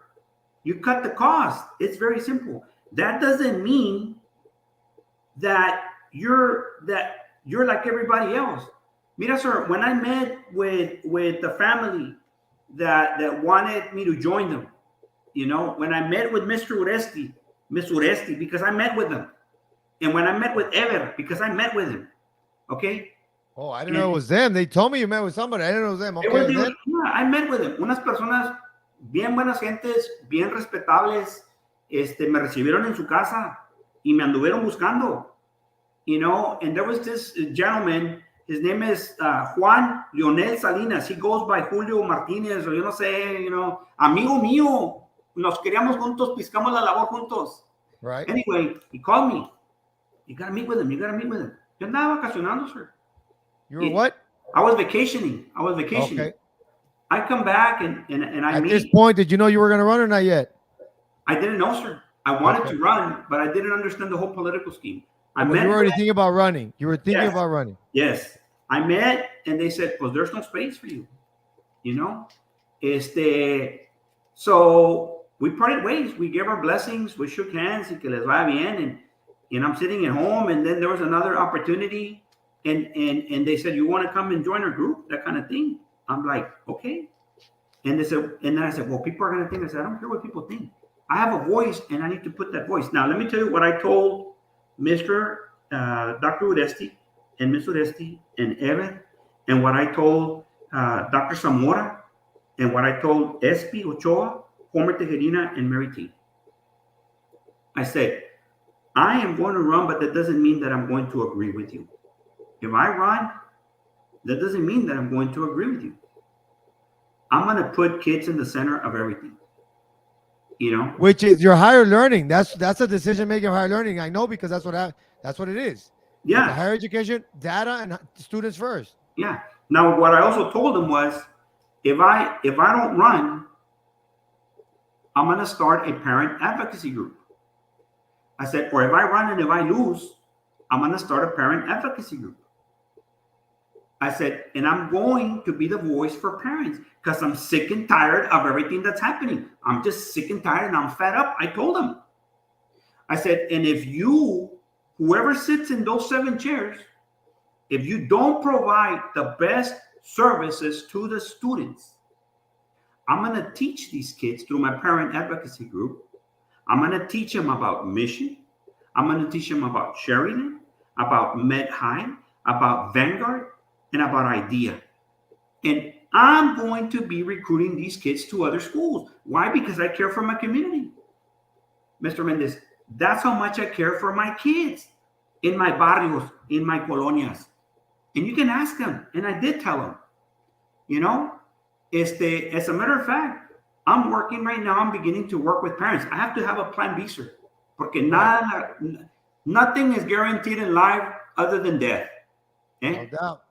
you cut the cost. It's very simple. That doesn't mean that you're like everybody else. Mira, sir, when I met with the family that wanted me to join them, when I met with Mr. Uresti, because I met with him, and when I met with Ever, because I met with him, okay? Oh, I didn't know it was them. They told me you met with somebody. I didn't know it was them. Okay, Yeah, I met with them. Unas personas bien buenas gentes, bien respetables, me recibieron en su casa y me anduvieron buscando, and there was this gentleman, his name is Juan Leonel Salinas. He goes by Julio Martinez, o yo no sé, amigo mío. Nos queríamos juntos, piscamos la labor juntos. Right. Anyway, he called me. You got to meet with him. You got to meet with him. Yo andaba vacacionando, sir. You were what? I was vacationing. Okay. I come back and I meet. At this point, did you know you were going to run or not yet? I didn't know, sir. I wanted to run, but I didn't understand the whole political scheme. You were already thinking about running. You were thinking about running. Yes. I met, and they said, well, there's no space for you. So we parted ways. We gave our blessings. We shook hands. Y que les vaya bien. And I'm sitting at home, and then there was another opportunity. And they said, you want to come and join our group? That kind of thing. I'm like, okay. And they said, and then I said, well, people are going to think. I said, I don't care what people think. I have a voice, and I need to put that voice. Now, let me tell you what I told Mr. Dr. Uresti and Ms. Uresti and Evan, and what I told Dr. Zamora, and what I told Espi Ochoa, Homer Tejerina, and Mary T. I said, I am going to run, but that doesn't mean that I'm going to agree with you. If I run, that doesn't mean that I'm going to agree with you. I'm going to put kids in the center of everything. Which is your higher learning. That's a decision making of higher learning. I know, because that's what it is. Yeah. The higher education, data, and students first. Yeah. Now, what I also told them was, if I don't run, I'm going to start a parent advocacy group. I said, or if I run and if I lose, I'm going to start a parent advocacy group. I said, and I'm going to be the voice for parents, because I'm sick and tired of everything that's happening. I'm just sick and tired, and I'm fed up. I told them. I said, and if whoever sits in those 7 chairs, if you don't provide the best services to the students, I'm going to teach these kids through my parent advocacy group. I'm going to teach them about mission. I'm going to teach them about Sheridan, about Med High, about Vanguard, and about IDEA. And I'm going to be recruiting these kids to other schools. Why? Because I care for my community. Mr. Mendez, that's how much I care for my kids in my barrios, in my colonias. And you can ask them. And I did tell them, as a matter of fact, I'm working right now. I'm beginning to work with parents. I have to have a plan B, sir. Porque nothing is guaranteed in life other than death. No doubt.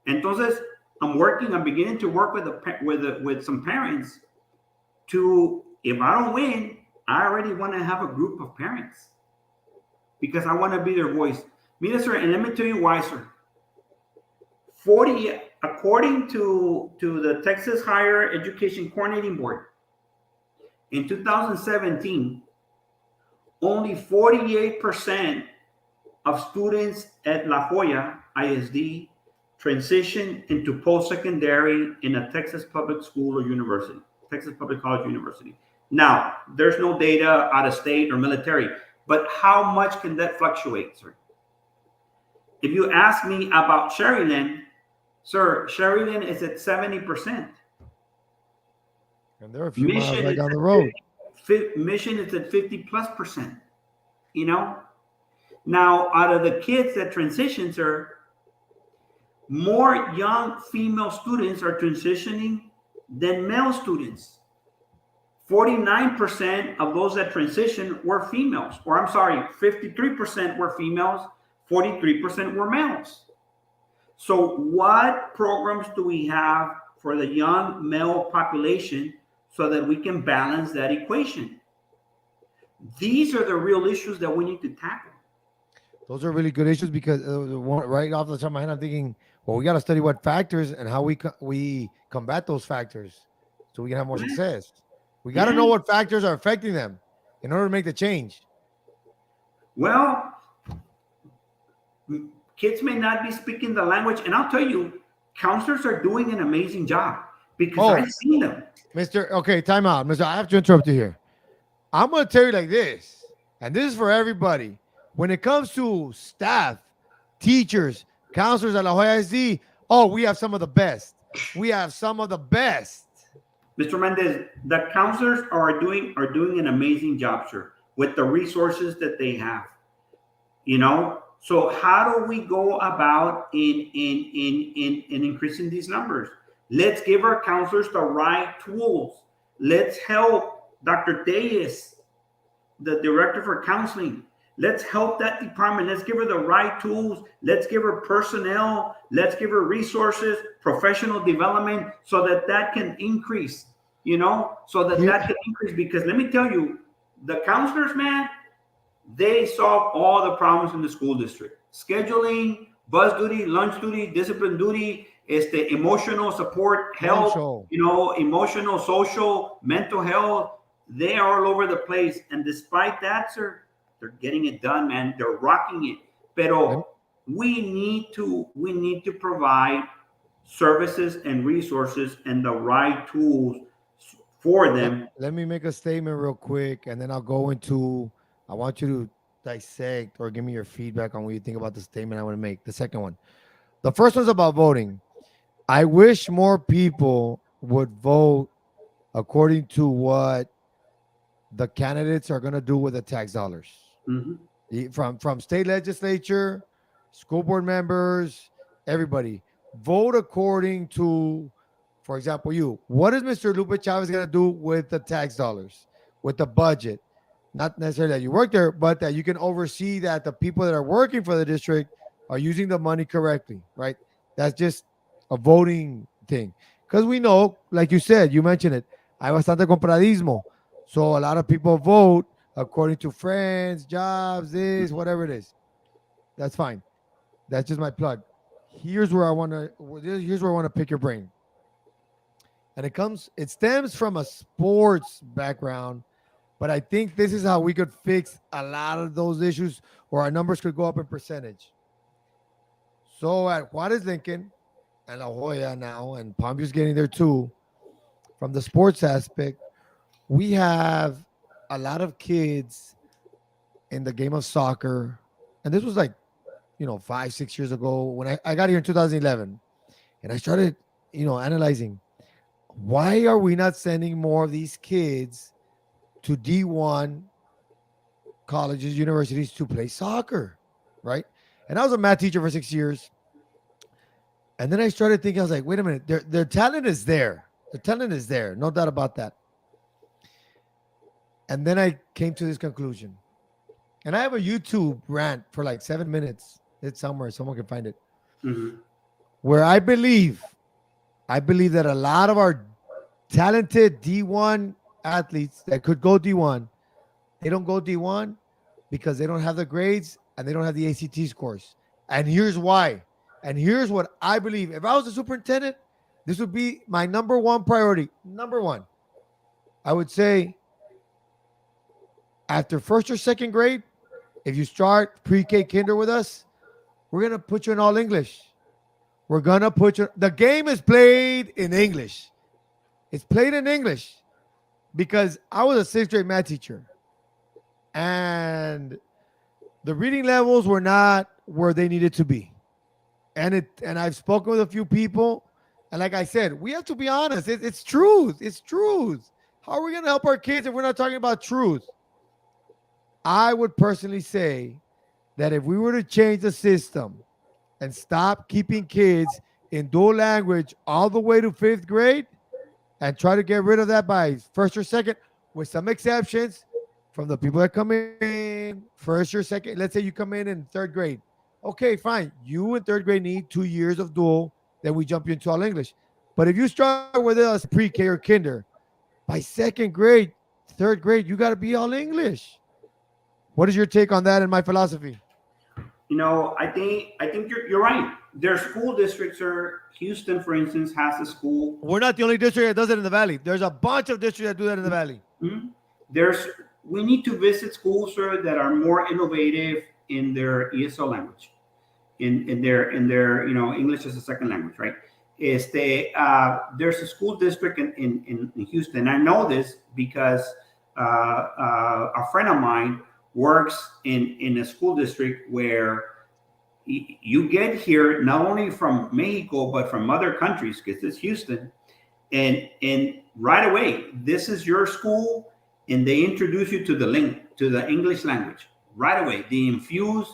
Entonces, I'm beginning to work with some parents to, if I don't win, I already want to have a group of parents, because I want to be their voice. Mira, sir, and let me tell you why, sir. According to the Texas Higher Education Coordinating Board, in 2017, only 48% of students at La Joya ISD transition into post-secondary in a Texas public school or university, Texas Public College University. Now, there's no data out of state or military, but how much can that fluctuate, sir? If you ask me about Sheridan, sir, Sheridan is at 70%. And there are a few miles right down the road. Mission is at 50+%. Now, out of the kids that transition, sir, more young female students are transitioning than male students. 49% of those that transition were females, or I'm sorry, 53% were females, 43% were males. So what programs do we have for the young male population so that we can balance that equation? These are the real issues that we need to tackle. Those are really good issues because right off the top of my head, I'm thinking, well, we got to study what factors and how we combat those factors, so we can have more Yeah. success. We got to Yeah. know what factors are affecting them in order to make the change. Well, kids may not be speaking the language, and I'll tell you, counselors are doing an amazing job because Oh, I've seen them. Mister, okay, time out, Mister. I have to interrupt you here. I'm going to tell you like this, and this is for everybody. When it comes to staff, teachers, counselors at La Jolla SD, oh, we have some of the best. We have some of the best. Mr. Mendez, the counselors are doing an amazing job, sir, with the resources that they have. You know, so how do we go about in increasing these numbers? Let's give our counselors the right tools. Let's help Dr. Deyes, the director for counseling. Let's help that department. Let's give her the right tools. Let's give her personnel. Let's give her resources, professional development, so that that can increase, so that Here, that can increase. Because let me tell you, the counselors, man, they solve all the problems in the school district. Scheduling, bus duty, lunch duty, discipline duty, emotional support, health, social. emotional, social, mental health. They are all over the place. And despite that, sir, they're getting it done, man. They're rocking it. Let, Pero we need to provide services and resources and the right tools for let, them. let me make a statement real quick, and then I'll go into. I want you to dissect or give me your feedback on what you think about the statement I want to make. The second one. The first one's about voting. I wish more people would vote according to what the candidates are going to do with the tax dollars. Mhm. From state legislature, school board members, everybody vote according to, for example, you. What is Mr. Lupe Chavez going to do with the tax dollars, with the budget? Not necessarily that you work there, but that you can oversee that the people that are working for the district are using the money correctly, right? That's just a voting thing. Because we know, like you said, you mentioned it, hay bastante compradismo. So a lot of people vote according to friends, jobs, this, whatever it is. That's fine. That's just my plug. Here's where I want to pick your brain. And it stems from a sports background, but I think this is how we could fix a lot of those issues, or our numbers could go up in percentage. So at Juarez Lincoln and La Jolla now, and Palm View's getting there too, from the sports aspect, we have a lot of kids in the game of soccer. And this was like, 5, 6 years ago when I got here in 2011. And I started, analyzing why are we not sending more of these kids to D1 colleges, universities to play soccer, right? And I was a math teacher for 6 years. And then I started thinking, I was like, wait a minute, their talent is there. The talent is there, no doubt about that. And then I came to this conclusion. And I have a YouTube rant for like 7 minutes. It's somewhere, someone can find it. Mhm. Where I believe that a lot of our talented D1 athletes that could go D1, they don't go D1 because they don't have the grades and they don't have the ACT scores. And here's why. And here's what I believe. If I was a superintendent, this would be my number one priority. Number one, I would say after first or second grade, if you start pre-K kinder with us, we're going to put you in all English. We're going to put you. The game is played in English. It's played in English because I was a sixth grade math teacher. And the reading levels were not where they needed to be. And I've spoken with a few people. And like I said, we have to be honest. It's truth. It's truth. How are we going to help our kids if we're not talking about truth? I would personally say that if we were to change the system and stop keeping kids in dual language all the way to fifth grade and try to get rid of that by first or second, with some exceptions from the people that come in first or second. Let's say you come in third grade. Okay, fine. You in third grade need 2 years of dual, then we jump you into all English. But if you start with us pre-K or kinder, by second grade, third grade, you got to be all English. What is your take on that and my philosophy? I think you're right. Their school districts are Houston, for instance, has a school. We're not the only district that does it in the valley. There's a bunch of districts that do that in the valley. Mhm. There's we need to visit schools, sir, that are more innovative in their ESL language, in their English as a second language, right? There's a school district in Houston. I know this because a friend of mine works in a school district where you get here not only from Mexico but from other countries because it's Houston, and right away this is your school, and they introduce you to the English language right away. They infuse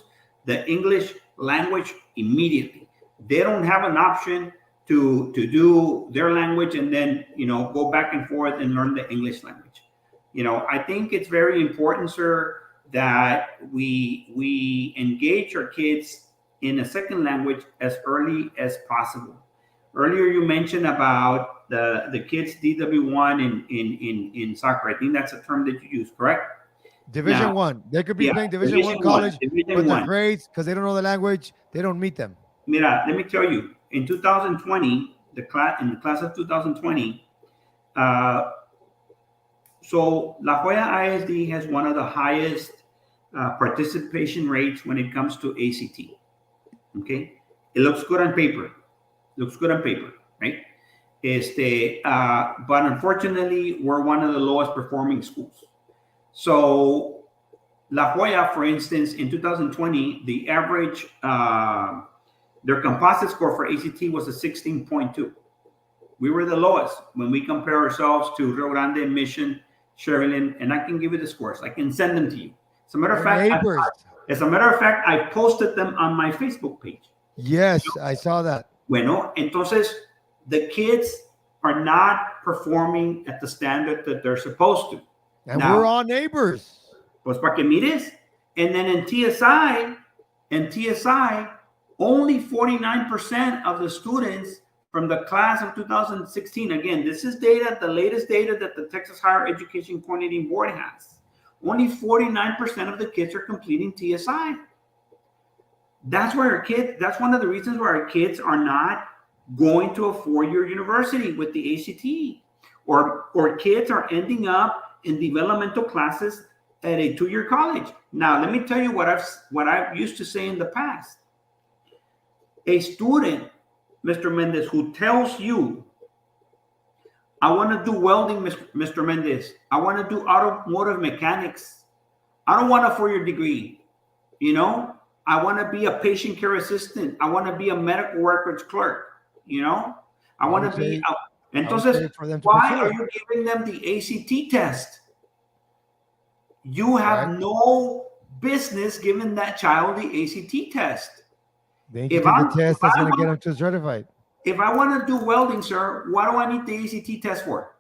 the English language immediately. They don't have an option to do their language and then go back and forth and learn the English language. I think it's very important, sir, that we engage our kids in a second language as early as possible. Earlier, you mentioned about the kids DW1 in soccer. I think that's a term that you use, correct? Division Now, one. They could be yeah, playing Division One college, Division but their one. grades, because they don't know the language, they don't meet them. Mira, let me tell you, in 2020, in the class of 2020, so La Jolla ISD has one of the highest participation rates when it comes to ACT. Okay, it looks good on paper. Right? But unfortunately, we're one of the lowest performing schools. So La Jolla, for instance, in 2020, the average their composite score for ACT was a 16.2. We were the lowest when we compare ourselves to Rio Grande, Mission, Sherrilyn, and I can give you the scores. I can send them to you. As a matter of fact, I posted them on my Facebook page. Yes, I saw that. Bueno, entonces the kids are not performing at the standard that they're supposed to. And now, we're all neighbors. Pues para que mires. And then in TSI, only 49% of the students from the class of 2016, again, this is data, the latest data that the Texas Higher Education Coordinating Board has. Only 49% of the kids are completing TSI. That's one of the reasons why our kids are not going to a four-year university with the ACT, or kids are ending up in developmental classes at a two-year college. Now, let me tell you what I've used to say in the past. A student, Mr. Mendez, who tells you, I want to do welding, Mr. Mendez, I want to do automotive mechanics, I don't want a four-year degree, I want to be a patient care assistant, I want to be a medical records clerk, I want to be. Entonces, why are you giving them the ACT test? You have no business giving that child the ACT test. They need to take the test that's going to get them to certified. If I want to do welding, sir, why do I need the ACT test for?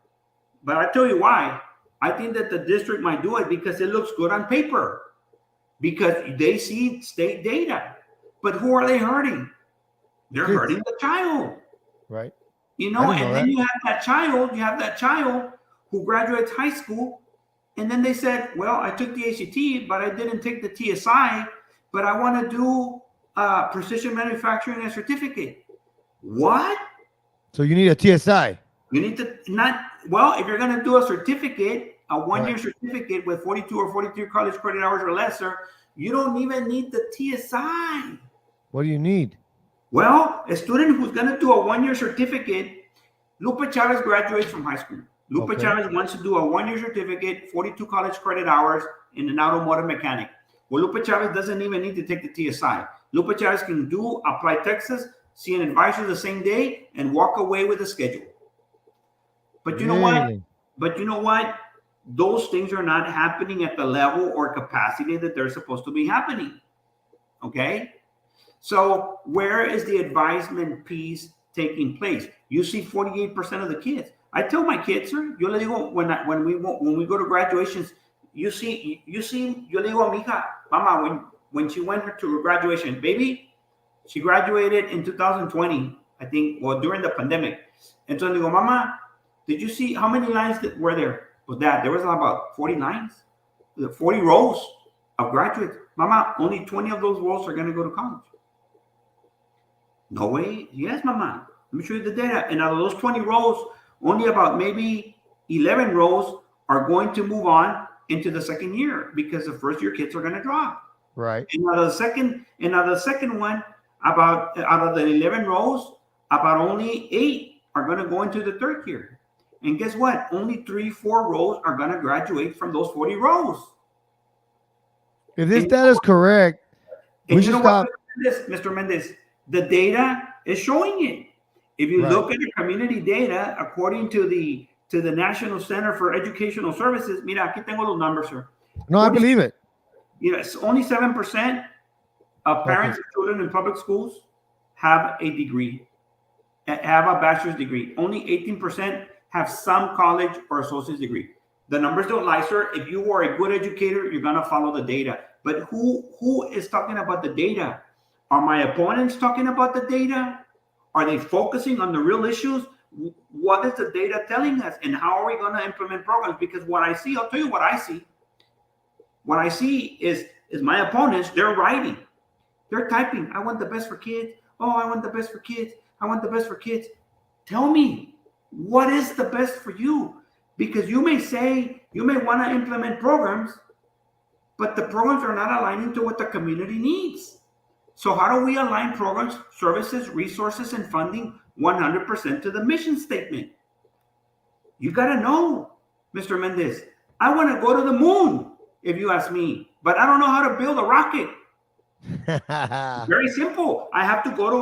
But I tell you why. I think that the district might do it because it looks good on paper, because they see state data. But who are they hurting? They're hurting the child. Right. And then you have that child who graduates high school, and then they said, well, I took the ACT, but I didn't take the TSI, but I want to do precision manufacturing and certificate. What? So you need a TSI. You need to if you're going to do a certificate, a one-year certificate with 42 or 43 college credit hours or lesser, you don't even need the TSI. What do you need? Well, a student who's going to do a one-year certificate, Lupe Chavez graduates from high school. Lupe Chavez wants to do a one-year certificate, 42 college credit hours in an automotive mechanic. Well, Lupe Chavez doesn't even need to take the TSI. Lupe Chavez can apply Texas, see an advisor the same day, and walk away with a schedule. But you know what? Those things are not happening at the level or capacity that they're supposed to be happening. Okay? So where is the advisement piece taking place? You see 48% of the kids. I tell my kids, sir, yo le digo, when we go to graduations, yo le digo a mi hija, mama, when she went to her graduation, baby, she graduated in 2020, I think, during the pandemic. And so I go, mama, did you see how many lines were there? Was that there was about 40 lines, 40 rows of graduates. Mama, only 20 of those roles are going to go to college. No way. Yes, Mama. Let me show you the data. And out of those 20 roles, only about maybe 11 roles are going to move on into the second year because the first year kids are going to drop. Right. And out of the second one, about out of the 11 roles, about only 8 are going to go into the third year. And guess what? Only 3-4 roles are going to graduate from those 40 roles. If this data is correct, we should stop. Mr. Mendez, the data is showing it. If you look at the community data, according to the National Center for Educational Services, mira, aquí tengo los numbers, sir. No, I believe it. Yes, only 7% of parents of children in public schools have a degree, have a bachelor's degree. Only 18% have some college or associate's degree. The numbers don't lie, sir. If you are a good educator, you're going to follow the data. But who is talking about the data? Are my opponents talking about the data? Are they focusing on the real issues? What is the data telling us? And how are we going to implement programs? Because what I see, I'll tell you what I see. What I see is my opponents, they're writing. They're typing, I want the best for kids. Oh, I want the best for kids. I want the best for kids. Tell me, what is the best for you? Because you may say, you may want to implement programs, but the programs are not aligning to what the community needs. So how do we align programs, services, resources, and funding 100% to the mission statement? You got to know, Mr. Mendez, I want to go to the moon, if you ask me, but I don't know how to build a rocket. Very simple. I have to go to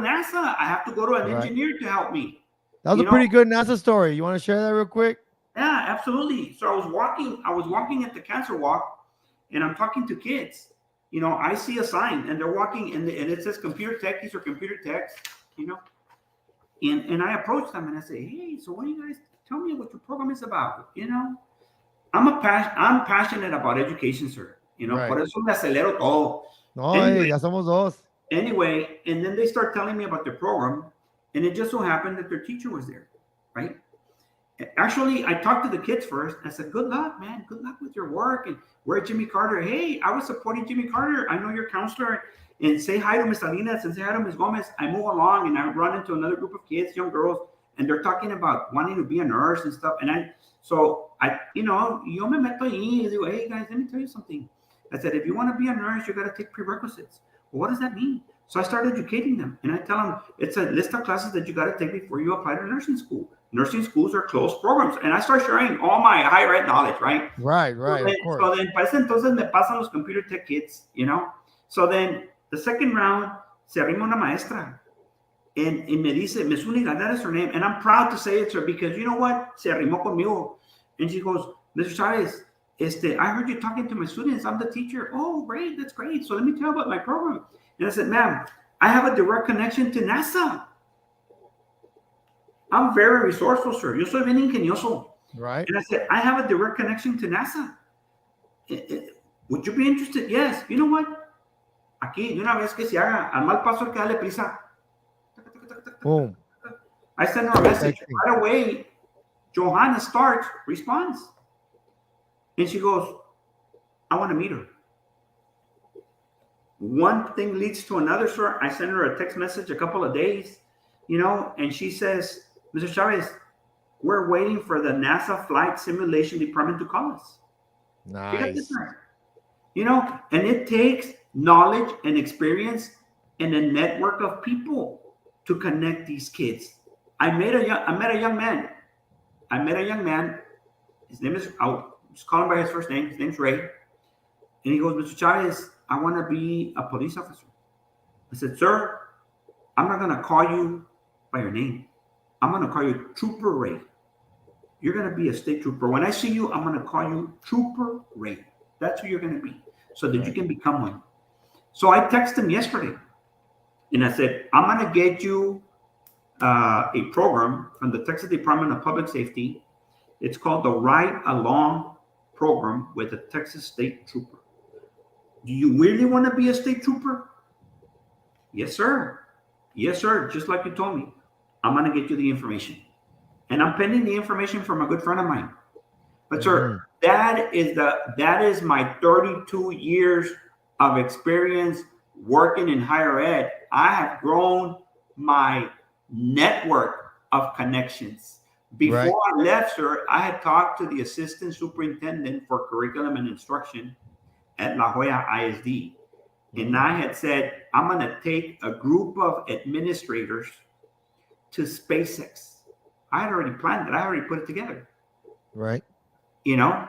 NASA. I have to go to an engineer to help me. That was a pretty good NASA story. You want to share that real quick? Yeah, absolutely. So I was walking at the cancer walk, and I'm talking to kids. I see a sign, and they're walking, and it says computer techies or computer techs, and I approach them and I say, hey, so what do you guys tell me what your program is about? I'm passionate about education, sir. Por eso me acelero todo. No, anyway, ya somos dos. Anyway, and then they start telling me about their program, and it just so happened that their teacher was there, right? Actually, I talked to the kids first. I said, good luck, man. Good luck with your work. And we're at Jimmy Carter. Hey, I was supporting Jimmy Carter. I know you're a counselor. And say hi to Miss Salinas and say hi to Miss Gomez. I move along and I run into another group of kids, young girls, and they're talking about wanting to be a nurse and stuff. And yo me meto ahí. I digo, hey, guys, let me tell you something. I said, if you want to be a nurse, you got to take prerequisites. Well, what does that mean? So I started educating them. And I tell them, it's a list of classes that you got to take before you apply to nursing school. Nursing schools are closed programs. And I start sharing all my higher ed knowledge, right? Right, of course. So then, para ese entonces me pasan los computer tech kids, So then, the second round, se arrima una maestra. And me dice, Miss Uniga, that is her name. And I'm proud to say it's her because you know what? Se arrimó conmigo. And she goes, Mr. Chavez, I heard you talking to my students. I'm the teacher. Oh, great. That's great. So let me tell you about my program. And I said, ma'am, I have a direct connection to NASA. I'm very resourceful, sir. Yo soy bien ingenioso. Right. And I said, I have a direct connection to NASA. Would you be interested? Yes. You know what? Aquí, de una vez que se haga, al mal paso hay que darle prisa. Boom. I send her a message. Right away, Johanna Starks responds. And she goes, I want to meet her. One thing leads to another, sir. I send her a text message a couple of days, and she says, Mr. Chavez, we're waiting for the NASA Flight Simulation Department to call us. Nice. And it takes knowledge and experience and a network of people to connect these kids. I met a young man. His name is, I'll just call him by his first name. His name's Ray. And he goes, Mr. Chavez, I want to be a police officer. I said, sir, I'm not going to call you by your name. I'm going to call you Trooper Ray. You're going to be a state trooper. When I see you, I'm going to call you Trooper Ray. That's who you're going to be so that you can become one. So I texted him yesterday and I said, I'm going to get you a program from the Texas Department of Public Safety. It's called the Ride Along Program with the Texas State Trooper. Do you really want to be a state trooper? Yes, sir. Yes, sir. Just like you told me. I'm going to get you the information. And I'm pending the information from a good friend of mine. But, sir, that is my 32 years of experience working in higher ed. I have grown my network of connections. Before I left, sir, I had talked to the assistant superintendent for curriculum and instruction at La Jolla ISD. And I had said, I'm going to take a group of administrators to SpaceX. I had already planned it. I already put it together. Right. You know,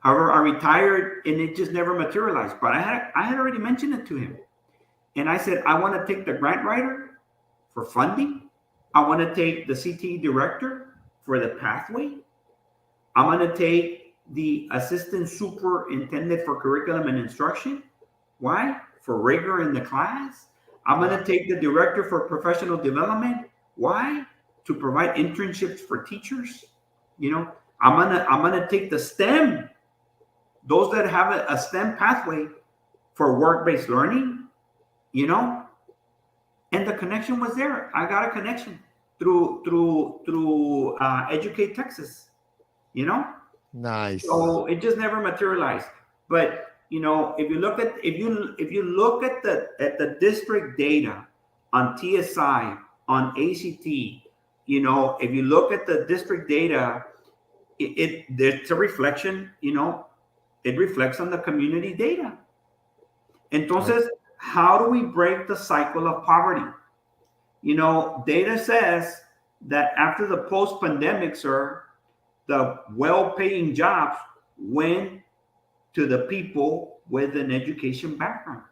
however, I retired and it just never materialized. But I had already mentioned it to him. And I said, I want to take the grant writer for funding. I want to take the CTE director for the pathway. I'm going to take the assistant superintendent for curriculum and instruction. Why? For rigor in the class. I'm going to take the director for professional development. Why? To provide internships for teachers. You know, I'm gonna take the STEM, those that have a STEM pathway for work-based learning. You know, and the connection was there. I got a connection through Educate Texas. You know, Nice. so it just never materialized. But you know, if you look at the district data on TSI, on ACT, you know, if you look at the district data, it's a reflection. You know, it reflects on the community data. Entonces, how do we break the cycle of poverty? You know, data says that after the post-pandemic, sir, the well-paying jobs went to the people with an education background.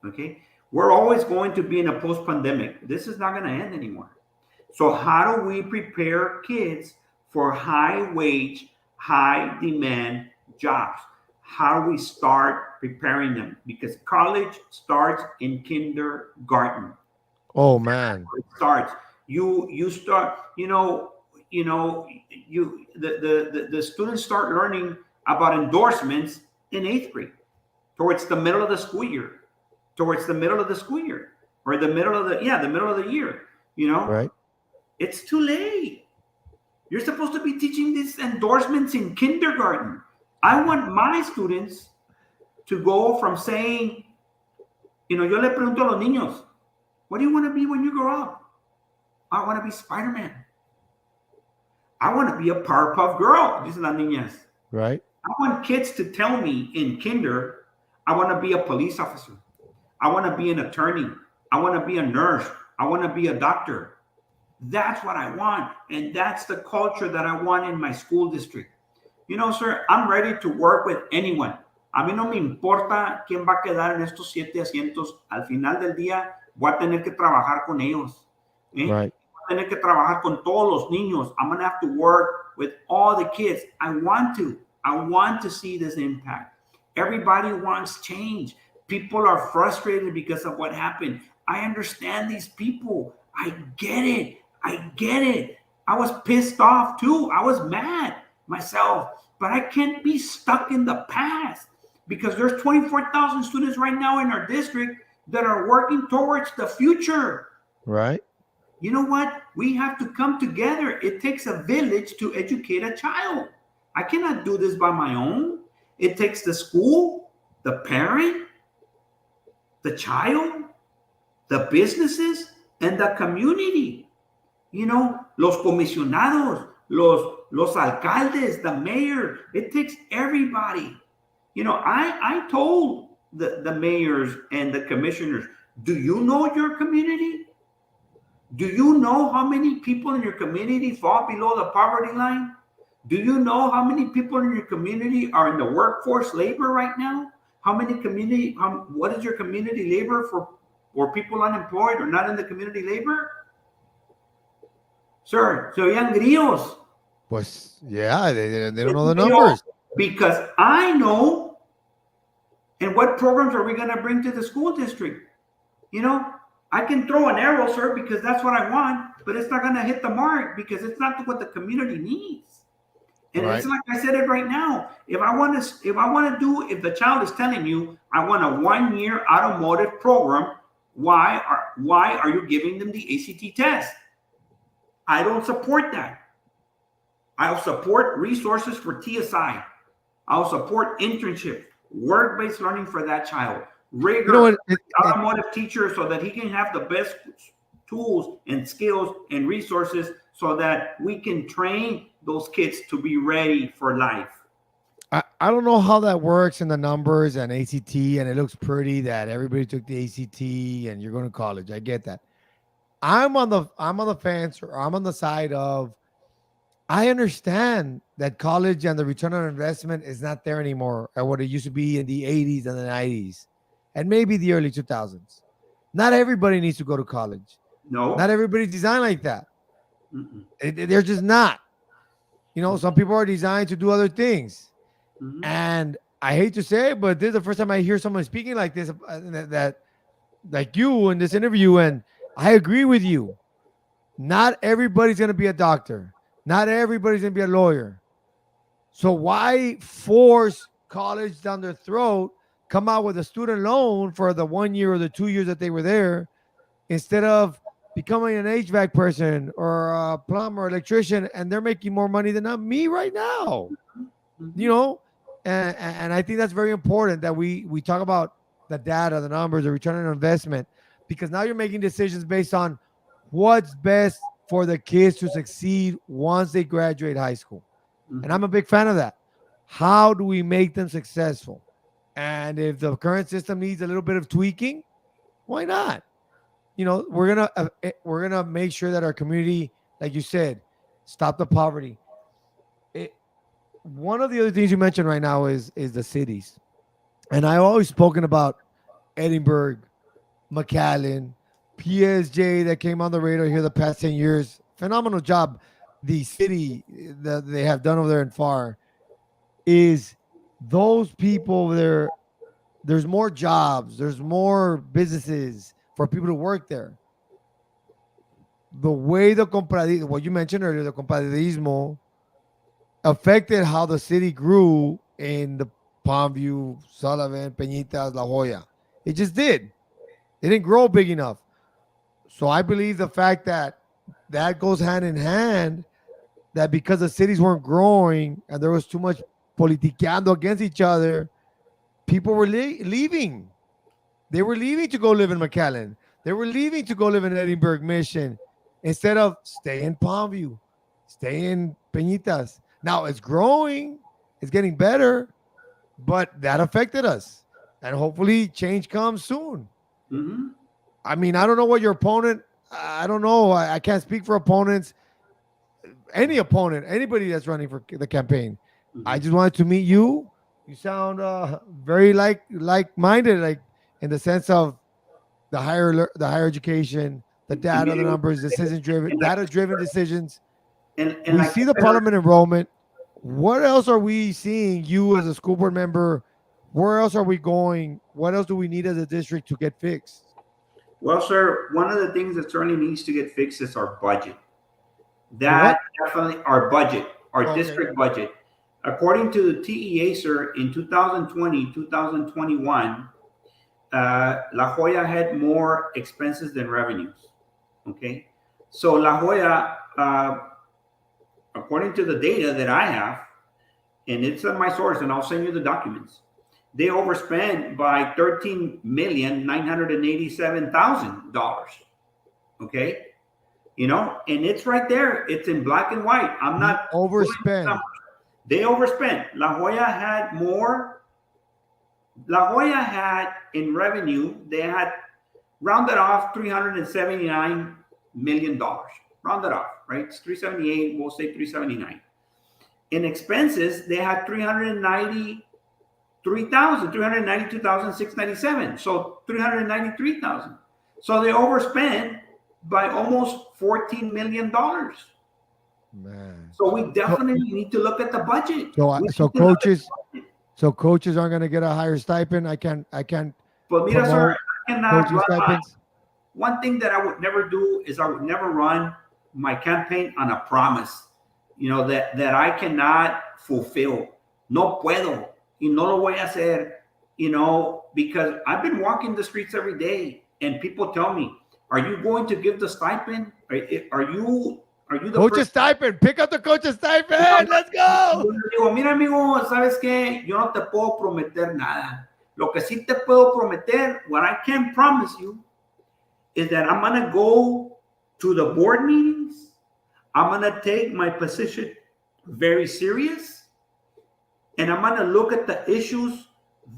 Okay, we're always going to be in a post-pandemic. This is not going to end anymore. So how do we prepare kids for high-wage, high-demand jobs? How do we start preparing them? Because college starts in kindergarten. Oh man, it starts. You start. The students start learning about endorsements in 8th grade, towards the middle of the school year, or the middle of the year. You know, right? It's too late. You're supposed to be teaching these endorsements in kindergarten. I want my students to go from saying, yo le pregunto a los niños, what do you want to be when you grow up? I want to be Spider-Man. I want to be a Powerpuff Girl. Dicen las niñas. Right. I want kids to tell me in kinder, I want to be a police officer. I want to be an attorney. I want to be a nurse. I want to be a doctor. That's what I want. And that's the culture that I want in my school district. You know, sir, I'm ready to work with anyone. A mí no me importa quién va a quedar en estos 7 asientos. Al final del día, voy a tener que trabajar con ellos. Right. Voy a tener que trabajar con todos los niños. I'm going to have to work with all the kids. I want to see this impact. Everybody wants change. People are frustrated because of what happened. I understand these people. I get it. I was pissed off too. I was mad myself, but I can't be stuck in the past, because there's 24,000 students right now in our district that are working towards the future. Right. You know what? We have to come together. It takes a village to educate a child. I cannot do this by my own. It takes the school, the parent, the child, the businesses, and the community. You know, los comisionados, los alcaldes, the mayor. It takes everybody. You know, I told the mayors and the commissioners, do you know your community? Do you know how many people in your community fall below the poverty line? Do you know how many people in your community are in the workforce labor right now? What is your community labor for people unemployed or not in the community labor? Sir, se oían grillos. Pues yeah, they don't know the numbers. Because I know. And what programs are we going to bring to the school district? You know, I can throw an arrow, sir, because that's what I want, but it's not going to hit the mark because it's not what the community needs. And It's like I said it right now. If the child is telling you, I want a 1-year automotive program, why are you giving them the ACT test? I don't support that. I'll support resources for TSI. I'll support internship, work-based learning for that child, You know rigor, what? automotive teacher so that he can have the best tools and skills and resources so that we can train those kids to be ready for life. I don't know how that works in the numbers and ACT, and it looks pretty that everybody took the ACT and you're going to college. I get that. I'm on the fence, or I'm on the side of, I understand that college and the return on investment is not there anymore at what it used to be in the 80s and the 90s and maybe the early 2000s. Not everybody needs to go to college. Not No. everybody's designed like that. Mm-mm. They're just not. Some people are designed to do other things. Mm-hmm. And I hate to say it, but this is the first time I hear someone speaking like this, that like you in this interview. And I agree with you. Not everybody's going to be a doctor. Not everybody's going to be a lawyer. So why force college down their throat, come out with a student loan for the 1 year or the 2 years that they were there, instead of becoming an HVAC person or a plumber or electrician, and they're making more money than me right now? Mm-hmm. you know and I think that's very important that we talk about the data, the numbers, the return on investment, because now you're making decisions based on what's best for the kids to succeed once they graduate high school. And Mm-hmm. I'm a big fan of that. How do we make them successful? And if the current system needs a little bit of tweaking, why not? We're gonna make sure that our community, like you said, stop the poverty. it, One of the other things you mentioned right now is the cities. And I always spoken about Edinburgh, McAllen, PSJ that came on the radar here the past 10 years. Phenomenal job the city that they have done over there in FAR. Is those people over there, there's more jobs, there's more businesses for people to work there. The way what you mentioned earlier, the compadrismo affected how the city grew in the Palmview, Sullivan, Peñitas, La Jolla. It just did. It didn't grow big enough. So I believe the fact that that goes hand in hand, that because the cities weren't growing and there was too much politicando against each other, people were leaving. They were leaving to go live in McAllen. They were leaving to go live in Edinburgh Mission instead of stay in Palmview, stay in Peñitas. Now it's growing, it's getting better, but that affected us. And hopefully change comes soon. Mm-hmm. I mean, I don't know what your opponent, I don't know. I can't speak for opponents, any opponent, anybody that's running for the campaign. I Mm-hmm. just wanted to meet you. You sound very like-minded, like in the sense of the higher education, the data, the numbers, decision driven, And like data driven decisions. and We like see the parliament enrollment. What else are we seeing? You as a school board member, where else are we going? What else do we need as a district to get fixed? well, sir, one of the things that certainly needs to get fixed is our budget. The That what? definitely our budget, our Okay. district budget. According to the TEA, sir, in 2020, 2021, La Jolla had more expenses than revenues. Okay. So La Jolla, according to the data that I have, and it's on my source, and I'll send you the documents, they overspent by $13,987,000. Okay. And it's right there. It's in black and white. I'm We not fooling the overspend. numbers. They overspent. La Jolla had more. La Jolla had in revenue, they had rounded off $379 million. Rounded off, right? It's 378, we'll say 379. In expenses, they had 392,697. So 393,000. So they overspent by almost $14 million. Man. So we So definitely need to look at the budget. so We so need to look at coaches the budget. so coaches aren't going to get a higher stipend. I can't But mira, sir, promote I cannot coaching run stipends. one thing that I would never do is I would never run my campaign on a promise, that I cannot fulfill. No puedo. Y no lo voy a hacer, because I've been walking the streets every day and people tell me, are you going to give the stipend? Are you Are you the Coach's stipend. Pick up the coach's stipend. Let's go. Digo, mira, amigo, ¿sabes qué? Yo no te puedo prometer nada. Lo que sí te puedo prometer, what I can promise you, is that I'm going to go to the board meetings. I'm going to take my position very serious. And I'm going to look at the issues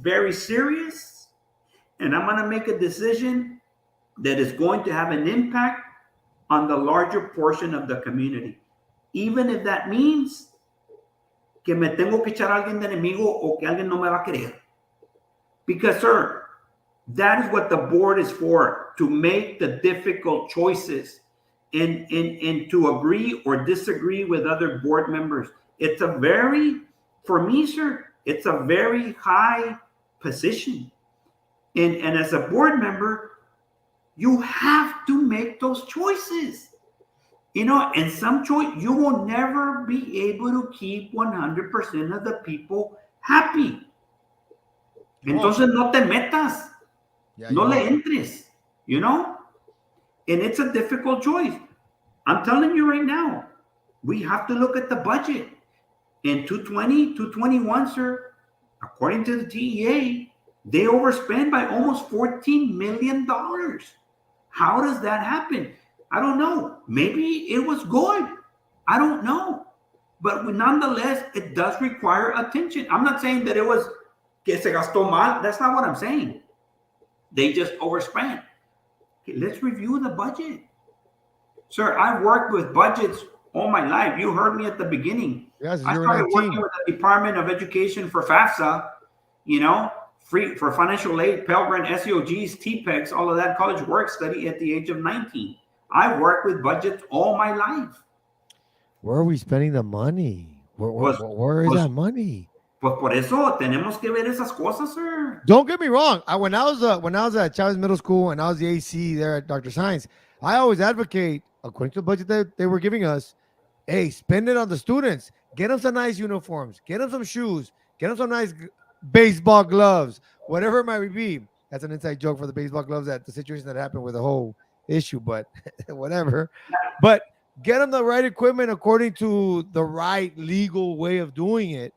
very serious. And I'm going to make a decision that is going to have an impact on the larger portion of the community. Even if that means que me tengo que echar a alguien de enemigo o que alguien no me va a querer. Because, sir, that is what the board is for, to make the difficult choices and to agree or disagree with other board members. It's a very, for me, sir, it's a very high position. And as a board member, you have to make those choices. You know, and some choice, you will never be able to keep 100% of the people happy. Entonces no te metas. No le entres, you know? And it's a difficult choice. I'm telling you right now, we have to look at the budget. In 220, 221, sir, according to the TEA, they overspend by almost $14 million. How does that happen? I don't know. Maybe it was good. I don't know. But nonetheless, it does require attention. I'm not saying that it was que se gastó mal. That's not what I'm saying. They just overspent. Okay, let's review the budget. Sir, I've worked with budgets all my life. You heard me at the beginning. Yes, I started working with the Department of Education for FAFSA, you know, free for financial aid, Pell Grant, SEOGs, TPECs, all of that college work study at the age of 19. I've worked with budgets all my life. Where are we spending the money? Where is that money? Pues por eso tenemos que ver esas cosas, sir. Don't get me wrong. When I was at Chavez Middle School and I was the AC there at Dr. Science, I always advocate, according to the budget that they were giving us, hey, spend it on the students. Get them some nice uniforms. Get them some shoes. Get them some nice baseball gloves. Whatever it might be. That's an inside joke for the baseball gloves at the situation that happened with the whole issue, but whatever. But get them the right equipment according to the right legal way of doing it.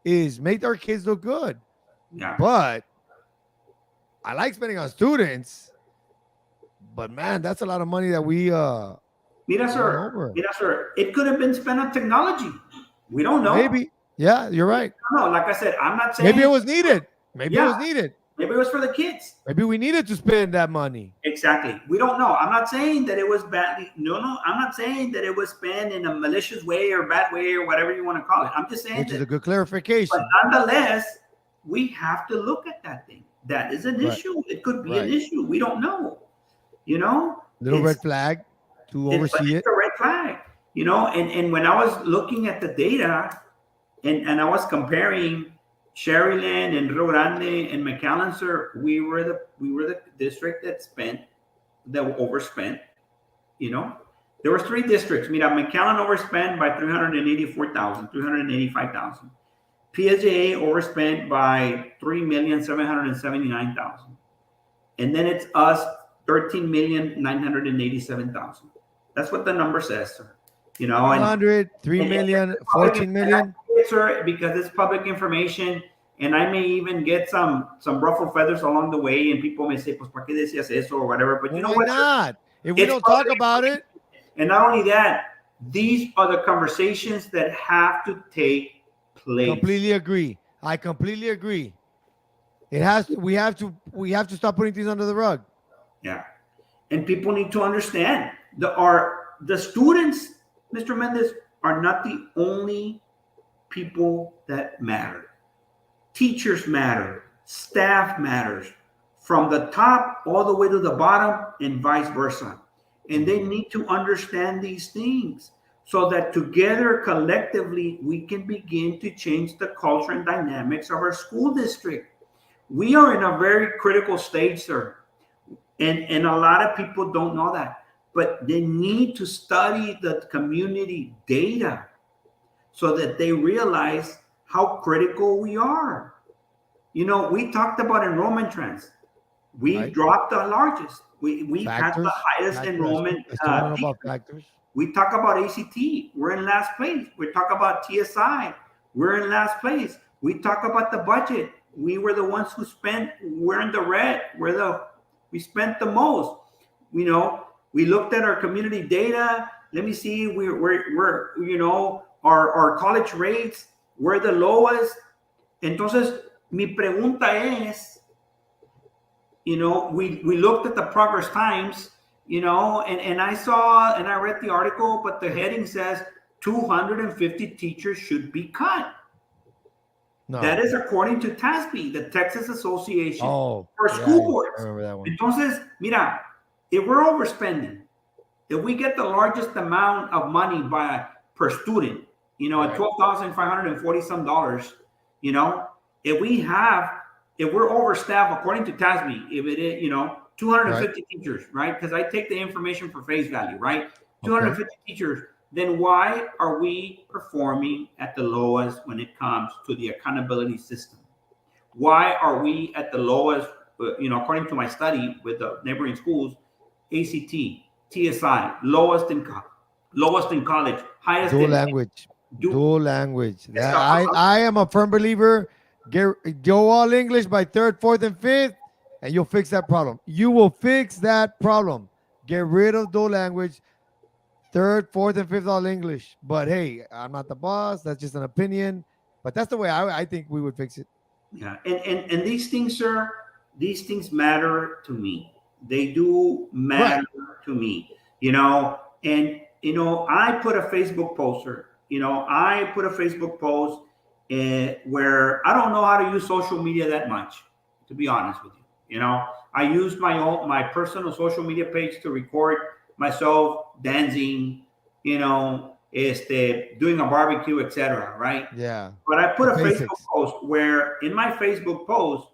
Is make our kids look good. Yeah. But I like spending on students. But man, that's a lot of money that we Mira, sir, it could have been spent on technology. We don't know. Maybe. Yeah, you're right. No, like I said, I'm not saying maybe it was needed. Maybe it was needed. Maybe it was for the kids. Maybe we needed to spend that money. Exactly. We don't know. I'm not saying that it was badly. No. I'm not saying that it was spent in a malicious way or bad way or whatever you want to call it. I'm just saying which is a good clarification. But nonetheless, we have to look at that thing. That is an issue. It could be an issue. We don't know. You know? Little red flag to oversee it. It's a red flag. You know, and when I was looking at the data and I was comparing Sherryland and Rio Grande and McAllen, sir, we were the district that overspent. You know, there were 3 districts. Mira, McAllen overspent by 385,000. PSJA overspent by 3,779,000, and then it's us 13,987,000. That's what the number says, sir. You know, 100, 3 million, 14 million. Sir, because it's public information, and I may even get some ruffled feathers along the way, and people may say, "Pues, ¿para qué decías eso?" or whatever. But you know what? Not? If we don't talk about it, and not only that, these are the conversations that have to take place. Completely agree. I completely agree. It has to. We have to stop putting things under the rug. Yeah, and people need to understand the students, Mr. Mendez, are not the only people that matter. Teachers matter, staff matters, from the top all the way to the bottom and vice versa. And they need to understand these things so that together, collectively, we can begin to change the culture and dynamics of our school district. We are in a very critical stage, sir. And a lot of people don't know that. But they need to study the community data so that they realize how critical we are. You know, we talked about enrollment trends. We dropped the largest. We've had the Factors. highest Factors. enrollment. I still want to know about factors. We talk about ACT. We're in last place. We talk about TSI. We're in last place. We talk about the budget. We were the ones who spent. We're in the red. We spent the most. You know, we looked at our community data. Let me see. We're you know, our college rates. We're the lowest. Entonces, mi pregunta es, you know, we looked at the Progress Times, you know, and I saw and I read the article, but the heading says 250 teachers should be cut. No. That is according to TASB, the Texas Association for School Boards. I remember that one. Entonces, mira, if we're overspending, if we get the largest amount of money per student, you know, at $12,540 some dollars, you know, if we're overstaffed according to TASB, if it is, you know, 250 teachers, right? Because I take the information for face value, right? 250 teachers, then why are we performing at the lowest when it comes to the accountability system? Why are we at the lowest, you know, according to my study with the neighboring schools, ACT, TSI, lowest in college, highest dual in language. Dual language. I am a firm believer. Go all English by 3rd, 4th, and 5th, and you'll fix that problem. You will fix that problem. Get rid of dual language. 3rd, 4th, and 5th all English. But hey, I'm not the boss. That's just an opinion. But that's the way I think we would fix it. Yeah, and these things, sir, these things matter to me. They do matter to me. You know, and you know, I put a Facebook poster. You know, I put a Facebook post where I don't know how to use social media that much, to be honest with you. You know, I use my personal social media page to record myself dancing, you know, doing a barbecue, etc. Right? Yeah. But I put a Facebook post where in my Facebook post,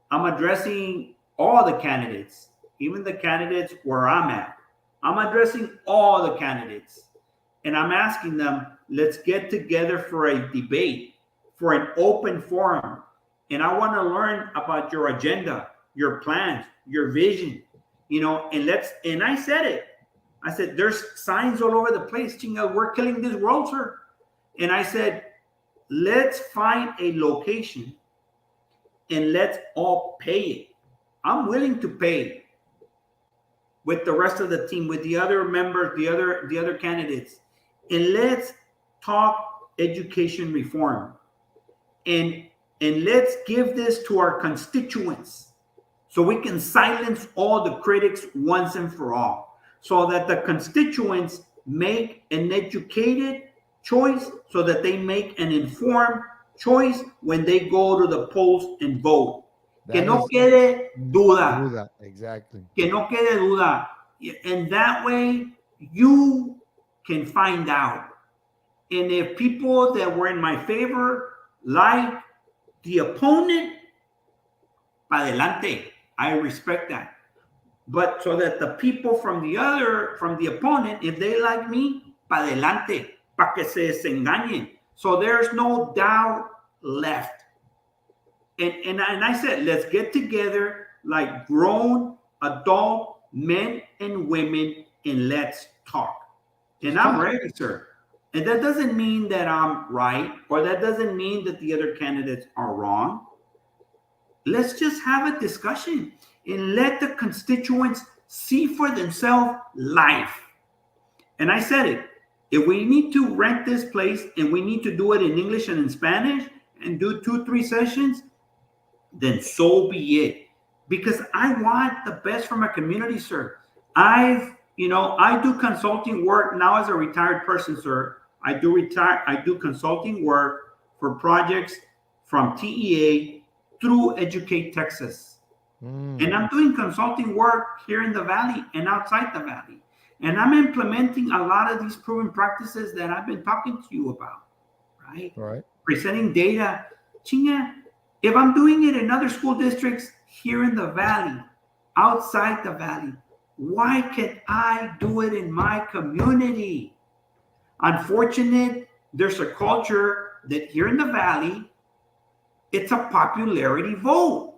I'm addressing all the candidates, even the candidates where I'm at. I'm addressing all the candidates. And I'm asking them, let's get together for a debate, for an open forum. And I want to learn about your agenda, your plans, your vision, you know, and I said it. I said, there's signs all over the place. Chinga, we're killing this world, sir. And I said, let's find a location and let's all pay it. I'm willing to pay with the rest of the team, with the other members, the other candidates. And let's talk education reform. And let's give this to our constituents so we can silence all the critics once and for all, so that the constituents make an educated choice, so that they make an informed choice when they go to the polls and vote. Que no quede duda. Exactly. Que no quede duda. And that way you can find out. And if people that were in my favor like the opponent, pa adelante. I respect that. But so that the people from the opponent, if they like me, pa adelante, pa que se desengañen. So there's no doubt left. And I said, let's get together like grown adult men and women and let's talk. And I'm ready, sir. And that doesn't mean that I'm right, or that doesn't mean that the other candidates are wrong. Let's just have a discussion and let the constituents see for themselves life. And I said it. If we need to rent this place and we need to do it in English and in Spanish and do 2-3 sessions, then so be it. Because I want the best for my community, sir. I do consulting work now as a retired person, sir. I do consulting work for projects from TEA through Educate Texas. And I'm doing consulting work here in the Valley and outside the Valley. And I'm implementing a lot of these proven practices that I've been talking to you about, right? Right. Presenting data. Chinga, if I'm doing it in other school districts here in the Valley, outside the Valley, why can't I do it in my community? Unfortunate, there's a culture that here in the Valley, it's a popularity vote.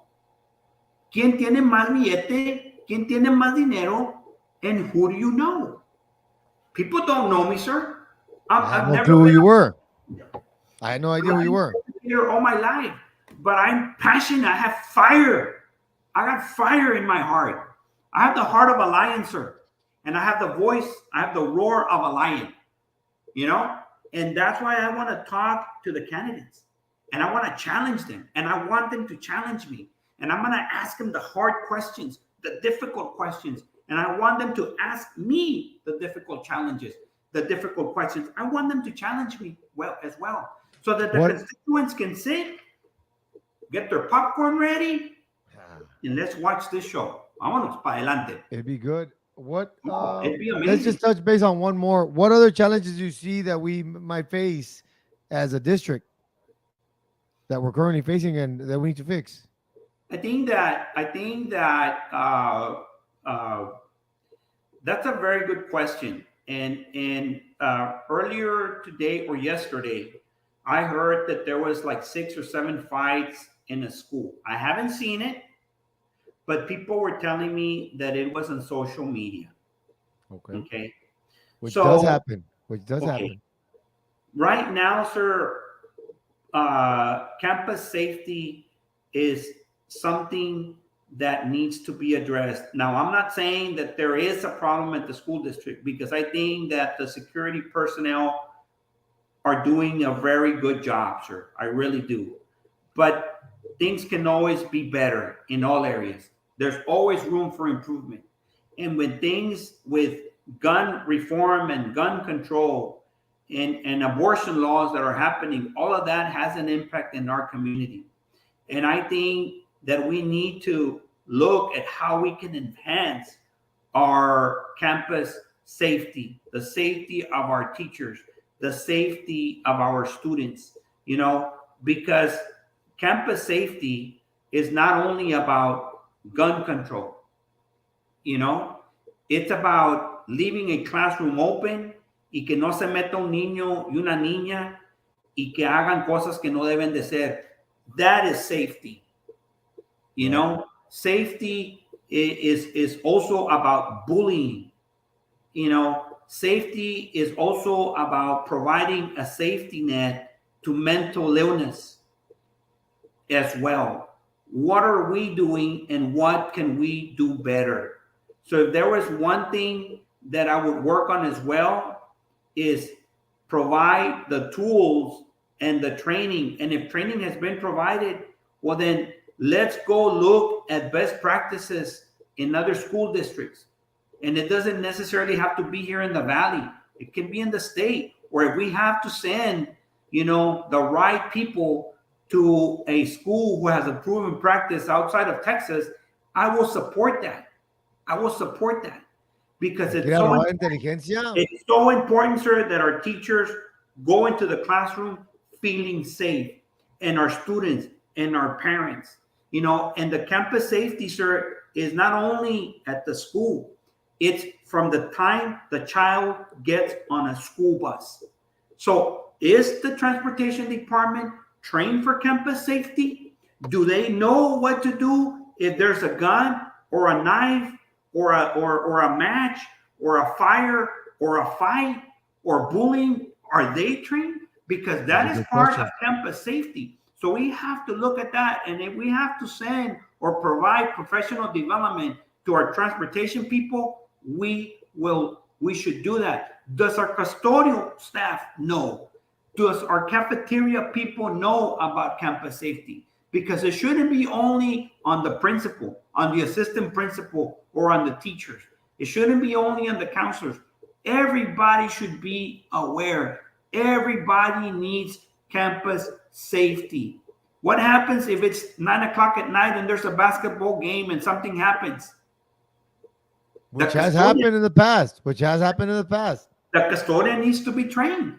¿Quién tiene más billete ¿Quién tiene más dinero? And who do you know? People don't know me, sir. I had I've no never clue who been you were. I had no idea who you were. here all my life, but I'm passionate. I have fire. I got fire in my heart. I have the heart of a lion, sir. And I have the voice, I have the roar of a lion, you know? And that's why I want to talk to the candidates. And I want to challenge them. And I want them to challenge me. And I'm going to ask them the hard questions, the difficult questions. And I want them to ask me the difficult challenges, the difficult questions. I want them to challenge me as well. So that the constituents can sit, get their popcorn ready, and let's watch this show. Vámonos para adelante. It'd be good. It'd be amazing. Let's just touch base on one more. What other challenges do you see that we might face as a district that we're currently facing and that we need to fix? I think that that's a very good question. And earlier today or yesterday, I heard that there was like 6 or 7 fights in a school. I haven't seen it, but people were telling me that it was on social media. Okay. Which does happen. Right now, sir, campus safety is something that needs to be addressed. Now, I'm not saying that there is a problem at the school district, because I think that the security personnel are doing a very good job, sir. I really do. But things can always be better in all areas. There's always room for improvement. And when things with gun reform and gun control and abortion laws that are happening, all of that has an impact in our community. And I think that we need to look at how we can enhance our campus safety, the safety of our teachers, the safety of our students, you know, because campus safety is not only about gun control, you know, it's about leaving a classroom open y que no se meta un niño y una niña y que hagan cosas que no deben de ser. That is safety. You know, safety is also about bullying. You know, safety is also about providing a safety net to mental illness as well. What are we doing and what can we do better? So if there was one thing that I would work on as well, is provide the tools and the training. And if training has been provided, well, then let's go look at best practices in other school districts. And it doesn't necessarily have to be here in the Valley. It can be in the state, or if we have to send, you know, the right people to a school who has a proven practice outside of Texas, I will support that. I will support that, because it's so important, sir, that our teachers go into the classroom feeling safe, and our students and our parents, you know. And the campus safety, sir, is not only at the school. It's from the time the child gets on a school bus. So is the transportation department trained for campus safety? Do they know what to do if there's a gun or a knife or a match or a fire or a fight or bullying? Are they trained? Because that is part of campus safety. So we have to look at that, and if we have to send or provide professional development to our transportation people, we should do that. Does our custodial staff know? Does our cafeteria people know about campus safety? Because it shouldn't be only on the principal, on the assistant principal, or on the teachers. It shouldn't be only on the counselors. Everybody should be aware. Everybody needs campus safety. What happens if it's 9 o'clock at night and there's a basketball game and something happens? Which has happened in the past. The custodian needs to be trained.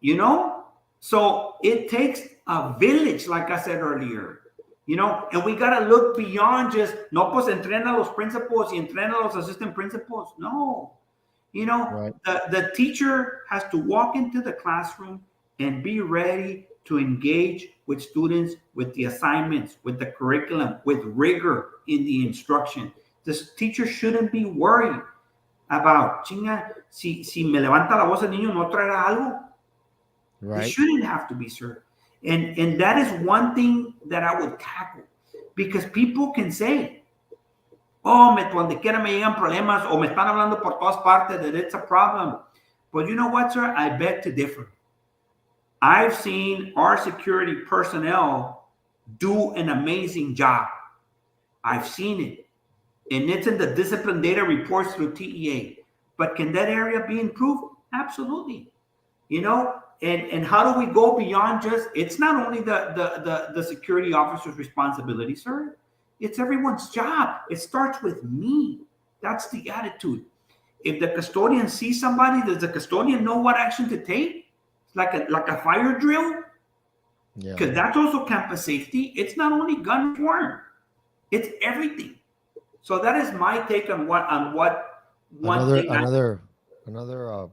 You know? So it takes a village, like I said earlier. You know, and we got to look beyond just, no, pues entrena los principals y entrena los assistant principals. No. You know, the teacher has to walk into the classroom and be ready to engage with students, with the assignments, with the curriculum, with rigor in the instruction. This teacher shouldn't be worried about, chinga, si me levanta la voz el niño, no traerá algo. It Right. shouldn't have to be, sir. And that is one thing that I would tackle. Because people can say, oh, donde quiera me llegan problemas, o me están hablando por todas partes, that it's a problem. But you know what, sir? I beg to differ. I've seen our security personnel do an amazing job. I've seen it. And it's in the discipline data reports through TEA. But can that area be improved? Absolutely. You know, and how do we go beyond just, it's not only the security officer's responsibility, sir. It's everyone's job. It starts with me. That's the attitude. If the custodian sees somebody, does the custodian know what action to take? Like a fire drill? Yeah. Because that's also campus safety. It's not only gun reform. It's everything. So that is my take on what one Another thing another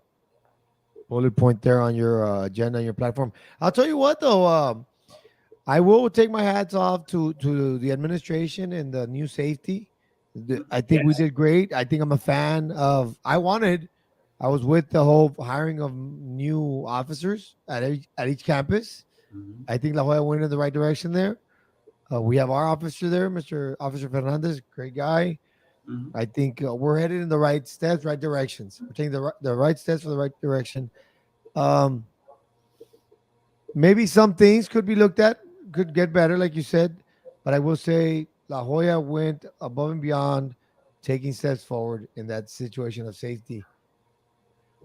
bullet point there on your agenda on your platform. I'll tell you what though, I will take my hats off to the administration and the new safety. I think we yes. did great. I think I'm a fan of. I was with the whole hiring of new officers at each campus. Mhm. I think La Jolla went in the right direction there. We have our officer there, Mr. Officer Fernandez, great guy. Mhm. I think we're headed in the right steps, right directions. We're taking the right steps for the right direction. Um, Maybe some things could be looked at, could get better, like you said. But I will say La Jolla went above and beyond, taking steps forward in that situation of safety.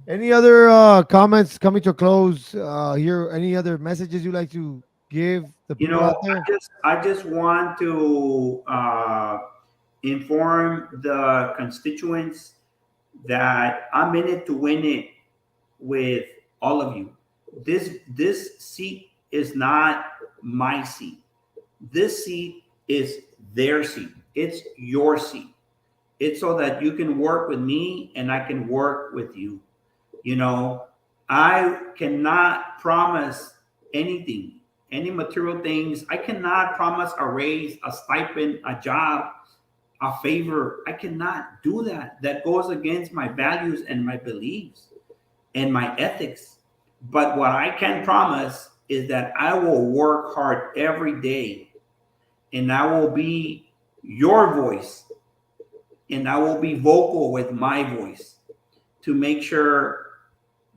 Any other comments coming to a close here? Any other messages you'd like to give the You people know, out there? I just want to inform the constituents that I'm in it to win it with all of you. This seat is not my seat. This seat is their seat. It's your seat. It's so that you can work with me and I can work with you. You know, I cannot promise anything, any material things. I cannot promise a raise, a stipend, a job, a favor. I cannot do that. That goes against my values and my beliefs and my ethics. But what I can promise is that I will work hard every day and I will be your voice and I will be vocal with my voice to make sure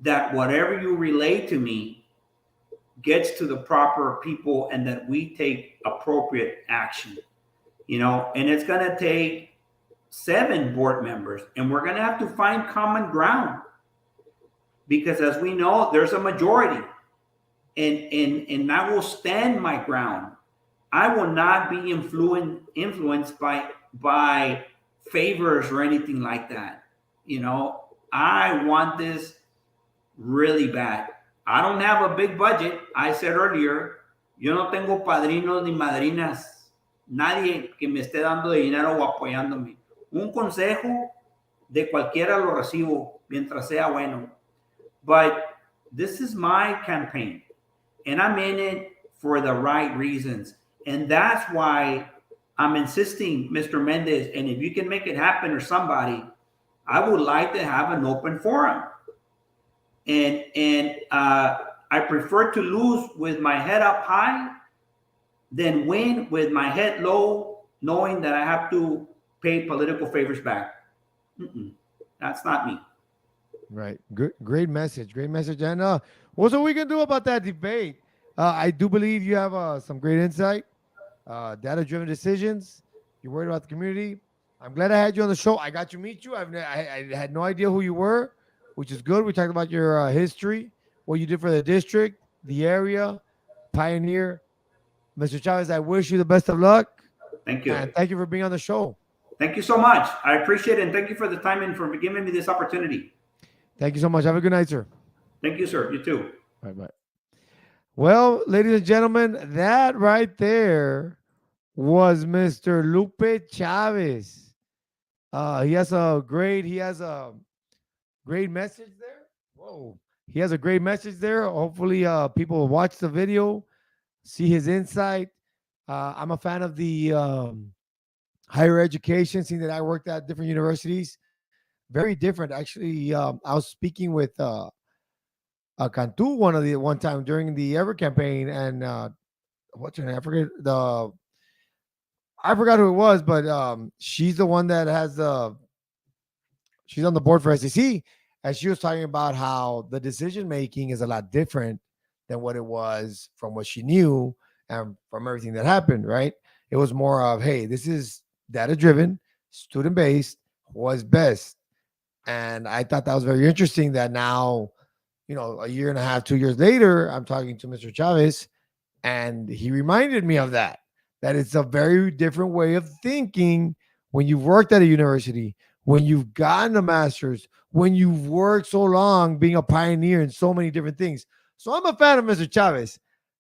that whatever you relay to me gets to the proper people and that we take appropriate action. You know, and it's going to take 7 board members and we're going to have to find common ground because as we know there's a majority and I will stand my ground. I will not be influenced by favors or anything like that. You know, I want this really bad. I don't have a big budget. I said earlier, yo no tengo padrinos ni madrinas, nadie que me esté dando de dinero o apoyándome. Un consejo de cualquiera lo recibo mientras sea bueno. But this is my campaign and I'm in it for the right reasons. And that's why I'm insisting, Mr. Mendez, and if you can make it happen or somebody, I would like to have an open forum. And I prefer to lose with my head up high than win with my head low, knowing that I have to pay political favors back. Mm-mm, that's not me. Right. Good. Great message. Great message. And what's what we can do about that debate? I do believe you have some great insight, data-driven decisions. You're worried about the community. I'm glad I had you on the show. I got to meet you. I had no idea who you were, which is good. We talked about your history, what you did for the district, the area, pioneer. Mr. Chavez, I wish you the best of luck, Thank you. and thank you for being on the show. Thank you so much. I appreciate it. And thank you for the time and for giving me this opportunity. Thank you so much. Have a good night, sir. Thank you, sir. You too. Bye bye. Well, ladies and gentlemen, that right there was Mr. Lupe Chavez. He has a great message there. Whoa. He has a great message there. Hopefully, people will watch the video, see his insight. I'm a fan of the higher education, seeing that I worked at different universities, very different. Actually, I was speaking with Cantu one time during the Ever campaign, and what's her name? I forgot who it was, but she's the one that has she's on the board for SEC, and she was talking about how the decision making is a lot different than what it was from what she knew and from everything that happened. Right? It was more of, hey, this is data driven, student based, was best, and I thought that was very interesting. That now, a year and a half, 2 years later, I'm talking to Mr. Chavez, and he reminded me of that. That it's a very different way of thinking when you've worked at a university, when you've gotten a master's, when you've worked so long being a pioneer in so many different things. So I'm a fan of Mr. Chavez.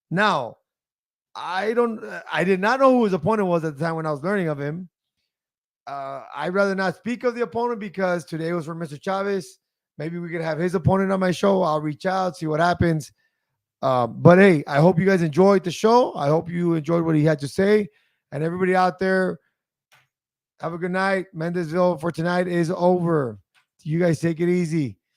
Now, I did not know who his opponent was at the time when I was learning of him. I'd rather not speak of the opponent because today was for Mr. Chavez. Maybe we could have his opponent on my show. I'll reach out, see what happens. But hey, I hope you guys enjoyed the show. I hope you enjoyed what he had to say. And everybody out there, have a good night. Mendezville for tonight is over. You guys take it easy.